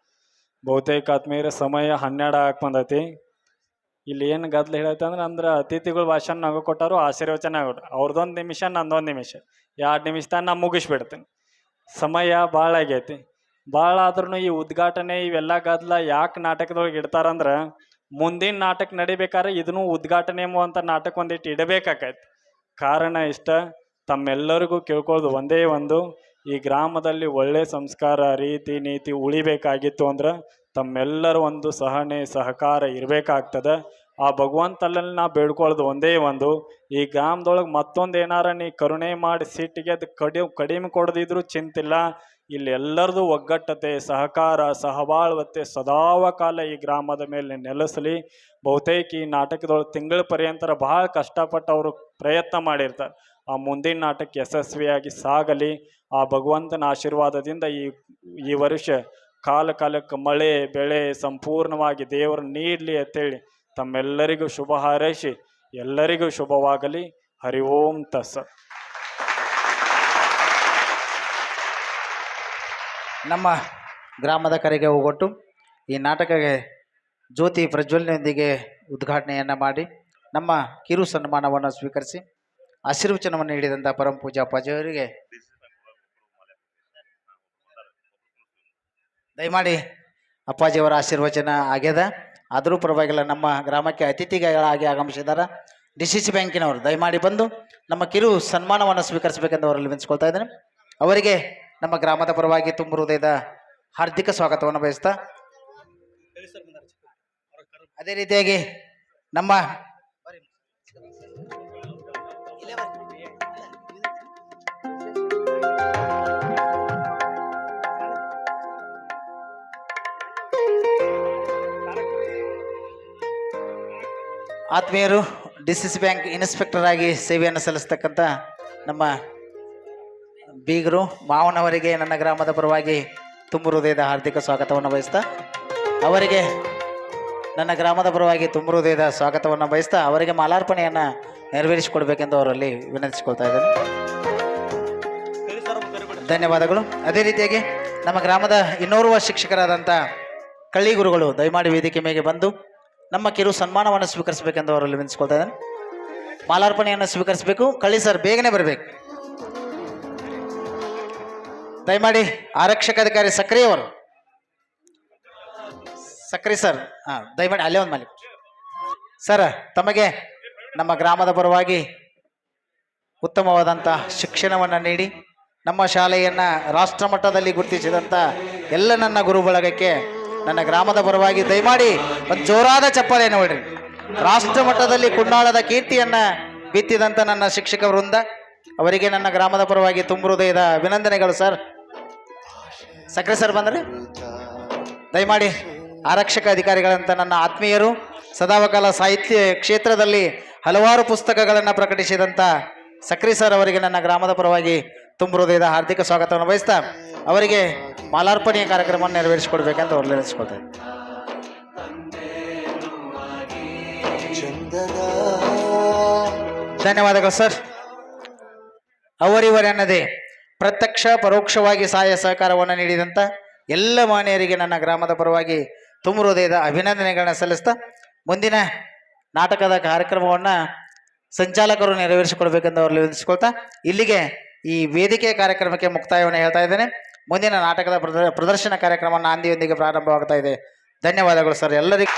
ಬಹುತೇಕ ಆತ್ಮೀಯರ ಸಮಯ 12 ಆಗಿ ಬಂದೈತಿ. ಇಲ್ಲಿ ಏನು ಗದ್ಲು ಹೇಳೈತೆ ಅಂದ್ರೆ ಅತಿಥಿಗಳು ಭಾಷಣ ನಗು ಕೊಟ್ಟರು, ಆಶೀರ್ವಚನ ಆಗೋರು. ಅವ್ರದ್ದೊಂದು ನಿಮಿಷ ನಂದೊಂದು ನಿಮಿಷ 2 ನಿಮಿಷದಾಗ ನಾನು ಮುಗಿಸ್ಬಿಡ್ತೀನಿ. ಸಮಯ ಭಾಳ ಆಗೈತಿ. ಭಾಳ ಆದ್ರೂ ಈ ಉದ್ಘಾಟನೆ ಇವೆಲ್ಲ ಗದ್ಲ ಯಾಕೆ ನಾಟಕದೊಳಗೆ ಇಡ್ತಾರಂದ್ರೆ ಮುಂದಿನ ನಾಟಕ ನಡಿಬೇಕಾದ್ರೆ ಇದನ್ನು ಉದ್ಘಾಟನೆ ಎಂಬುವಂಥ ನಾಟಕ ಒಂದಿಟ್ಟು ಇಡಬೇಕಾಗೈತೆ. ಕಾರಣ ಇಷ್ಟ, ತಮ್ಮೆಲ್ಲರಿಗೂ ಕೇಳ್ಕೊಳ್ಳೋದು ಒಂದೇ ಒಂದು, ಈ ಗ್ರಾಮದಲ್ಲಿ ಒಳ್ಳೆ ಸಂಸ್ಕಾರ ರೀತಿ ನೀತಿ ಉಳಿಬೇಕಾಗಿತ್ತು ಅಂದ್ರೆ ತಮ್ಮೆಲ್ಲರ ಒಂದು ಸಹನೆ ಸಹಕಾರ ಇರಬೇಕಾಗ್ತದೆ. ಆ ಭಗವಂತನಲ್ಲಿ ನಾ ಬೇಡ್ಕೊಳ್ಳೋದು ಒಂದೇ ಒಂದು, ಈ ಗ್ರಾಮದೊಳಗೆ ಮತ್ತೊಂದು ಏನಾರ ನೀ ಕರುಣೆ ಮಾಡಿ ಸಿಟ್ಟಿಗೆ ಅದು ಕಡಿಮೆ ಕೊಡದಿದ್ರು ಚಿಂತಿಲ್ಲ. ಇಲ್ಲಿ ಎಲ್ಲರದು ಒಗ್ಗಟ್ಟತೆ ಸಹಕಾರ ಸಹಬಾಳ್ವತೆ ಸದಾವಕಾಲ ಈ ಗ್ರಾಮದ ಮೇಲೆ ನೆಲೆಸಲಿ. ಬಹುತೇಕ ಈ ನಾಟಕದೊಳಗೆ ತಿಂಗಳ ಪರ್ಯಂತರ ಬಹಳ ಕಷ್ಟಪಟ್ಟು ಅವರು ಪ್ರಯತ್ನ ಮಾಡಿರ್ತಾರೆ. ಆ ಮುಂದಿನ ನಾಟಕ ಯಶಸ್ವಿಯಾಗಿ ಸಾಗಲಿ. ಆ ಭಗವಂತನ ಆಶೀರ್ವಾದದಿಂದ ಈ ವರ್ಷ ಕಾಲಕ್ಕೆ ಮಳೆ ಬೆಳೆ ಸಂಪೂರ್ಣವಾಗಿ ದೇವರು ನೀಡಲಿ ಅಂತೇಳಿ ತಮ್ಮೆಲ್ಲರಿಗೂ ಶುಭ ಹಾರೈಸಿ ಎಲ್ಲರಿಗೂ ಶುಭವಾಗಲಿ. ಹರಿ ಓಂ ತಸ್ಸತ್. ನಮ್ಮ ಗ್ರಾಮದ ಕರೆಗೆ ಹೋಗೊಟ್ಟು ಈ ನಾಟಕಕ್ಕೆ ಜ್ಯೋತಿ ಪ್ರಜ್ವಲನೊಂದಿಗೆ ಉದ್ಘಾಟನೆಯನ್ನು ಮಾಡಿ ನಮ್ಮ ಕಿರು ಸನ್ಮಾನವನ್ನು ಸ್ವೀಕರಿಸಿ ಆಶೀರ್ವಚನವನ್ನು ನೀಡಿದಂಥ ಪರಮ ಪೂಜಾ ಅಪ್ಪಾಜಿಯವರಿಗೆ ದಯಮಾಡಿ ಅಪ್ಪಾಜಿಯವರ ಆಶೀರ್ವಚನ ಆಗ್ಯದ. ಆದರೂ ಪರವಾಗಿಲ್ಲ, ನಮ್ಮ ಗ್ರಾಮಕ್ಕೆ ಅತಿಥಿಗಳಾಗಿ ಆಗಮಿಸಿದ್ದಾರೆ DCC ಬ್ಯಾಂಕಿನವರು. ದಯಮಾಡಿ ಬಂದು ನಮ್ಮ ಕಿರು ಸನ್ಮಾನವನ್ನು ಸ್ವೀಕರಿಸಬೇಕೆಂದು ಅವರಲ್ಲಿ ವಿನಿಸ್ಕೊಳ್ತಾ ಇದ್ದೇನೆ. ಅವರಿಗೆ ನಮ್ಮ ಗ್ರಾಮದ ಪರವಾಗಿ ತುಂಬ ಹೃದಯದ ಹಾರ್ದಿಕ ಸ್ವಾಗತವನ್ನು ಬಯಸ್ತಾ, ಅದೇ ರೀತಿಯಾಗಿ ನಮ್ಮ ಆತ್ಮೀಯರು DCC ಬ್ಯಾಂಕ್ ಇನ್ಸ್ಪೆಕ್ಟರ್ ಆಗಿ ಸೇವೆಯನ್ನು ಸಲ್ಲಿಸ್ತಕ್ಕಂಥ ನಮ್ಮ ಬೀಗರು ಮಾವನವರಿಗೆ ನನ್ನ ಗ್ರಾಮದ ಪರವಾಗಿ ತುಂಬ ಹೃದಯದ ಹಾರ್ದಿಕ ಸ್ವಾಗತವನ್ನು ಬಯಸ್ತಾ, ಅವರಿಗೆ ನನ್ನ ಗ್ರಾಮದ ಪರವಾಗಿ ತುಂಬ ಹೃದಯದ ಸ್ವಾಗತವನ್ನು ಬಯಸ್ತಾ ಅವರಿಗೆ ಮಾಲಾರ್ಪಣೆಯನ್ನು ನೆರವೇರಿಸಿಕೊಡ್ಬೇಕೆಂದು ಅವರಲ್ಲಿ ವಿನಂತಿಸಿಕೊಳ್ತಾ ಇದ್ದೇನೆ. ಧನ್ಯವಾದಗಳು. ಅದೇ ರೀತಿಯಾಗಿ ನಮ್ಮ ಗ್ರಾಮದ ಇನ್ನೋರ್ವ ಶಿಕ್ಷಕರಾದಂಥ ಕಳ್ಳಿ ಗುರುಗಳು ದಯಮಾಡಿ ವೇದಿಕೆ ಮೇಲೆ ಬಂದು ನಮ್ಮ ಕಿರು ಸನ್ಮಾನವನ್ನು ಸ್ವೀಕರಿಸಬೇಕೆಂದು ಅವರಲ್ಲಿ ವಿನಿಸ್ಕೊಳ್ತಾ ಇದ್ದೇನೆ. ಮಾಲಾರ್ಪಣೆಯನ್ನು ಸ್ವೀಕರಿಸಬೇಕು. ಕಳ್ಳಿ ಸರ್ ಬೇಗನೆ ಬರಬೇಕು. ದಯಮಾಡಿ ಆರಕ್ಷಕ ಅಧಿಕಾರಿ ಸಕ್ರಿ ಅವರು, ಸಕ್ರಿ ಸರ್, ದಯಮಾಡಿ ಅಲ್ಲೇ ಒಂದು ಮಾಲಿ ಸರ್, ತಮಗೆ ನಮ್ಮ ಗ್ರಾಮದ ಪರವಾಗಿ ಉತ್ತಮವಾದಂಥ ಶಿಕ್ಷಣವನ್ನು ನೀಡಿ ನಮ್ಮ ಶಾಲೆಯನ್ನು ರಾಷ್ಟ್ರ ಮಟ್ಟದಲ್ಲಿ ಗುರುತಿಸಿದಂಥ ಎಲ್ಲ ನನ್ನ ಗುರು ಬಳಗಕ್ಕೆ ನನ್ನ ಗ್ರಾಮದ ಪರವಾಗಿ ದಯಮಾಡಿ ಒಂದು ಜೋರಾದ ಚಪ್ಪಾಳೆ ನೋಡ್ರಿ. ರಾಷ್ಟ್ರ ಮಟ್ಟದಲ್ಲಿ ಕುನ್ನಾಳದ ಕೀರ್ತಿಯನ್ನು ಬಿತ್ತಿದಂಥ ನನ್ನ ಶಿಕ್ಷಕ ವೃಂದ ಅವರಿಗೆ ನನ್ನ ಗ್ರಾಮದ ಪರವಾಗಿ ತುಂಬ ಹೃದಯದ ಅಭಿನಂದನೆಗಳು ಸರ್. ಸಕ್ರೆ ಸರ್ ಬಂದರೆ ದಯಮಾಡಿ ಆರಕ್ಷಕ ಅಧಿಕಾರಿಗಳಂತ ನನ್ನ ಆತ್ಮೀಯರು, ಸದಾವಕಾಲ ಸಾಹಿತ್ಯ ಕ್ಷೇತ್ರದಲ್ಲಿ ಹಲವಾರು ಪುಸ್ತಕಗಳನ್ನು ಪ್ರಕಟಿಸಿದಂಥ ಸಕ್ರಿ ಸರ್ ಅವರಿಗೆ ನನ್ನ ಗ್ರಾಮದ ಪರವಾಗಿ ತುಂಬ ಹೃದಯದ ಹಾರ್ದಿಕ ಸ್ವಾಗತವನ್ನು ಬಯಸ್ತಾ ಅವರಿಗೆ ಮಾಲಾರ್ಪಣೆಯ ಕಾರ್ಯಕ್ರಮವನ್ನು ನೆರವೇರಿಸಿಕೊಡ್ಬೇಕಂತ ಅವ್ರು ನೆನೆಸ್ಕೊಳ್ತಾರೆ. ಧನ್ಯವಾದಗಳು ಸರ್. ಅವರಿವರೆನ್ನದೇ ಪ್ರತ್ಯಕ್ಷ ಪರೋಕ್ಷವಾಗಿ ಸಹಾಯ ಸಹಕಾರವನ್ನು ನೀಡಿದಂಥ ಎಲ್ಲ ಮಾನ್ಯರಿಗೆ ನನ್ನ ಗ್ರಾಮದ ಪರವಾಗಿ ತುಂಬ ಹೃದಯದ ಅಭಿನಂದನೆಗಳನ್ನ ಸಲ್ಲಿಸ್ತಾ ಮುಂದಿನ ನಾಟಕದ ಕಾರ್ಯಕ್ರಮವನ್ನು ಸಂಚಾಲಕರು ನೆರವೇರಿಸಿಕೊಡ್ಬೇಕೆಂದು ಅವರಲ್ಲಿ ವಿನಿಸ್ಕೊಳ್ತಾ ಇಲ್ಲಿಗೆ ಈ ವೇದಿಕೆ ಕಾರ್ಯಕ್ರಮಕ್ಕೆ ಮುಕ್ತಾಯವನ್ನು ಹೇಳ್ತಾ ಇದ್ದೇನೆ. ಮುಂದಿನ ನಾಟಕದ ಪ್ರದರ್ಶನ ಕಾರ್ಯಕ್ರಮ ನಾಂದಿಯೊಂದಿಗೆ ಪ್ರಾರಂಭವಾಗ್ತಾ ಇದೆ. ಧನ್ಯವಾದಗಳು ಸರ್ ಎಲ್ಲರಿಗೂ.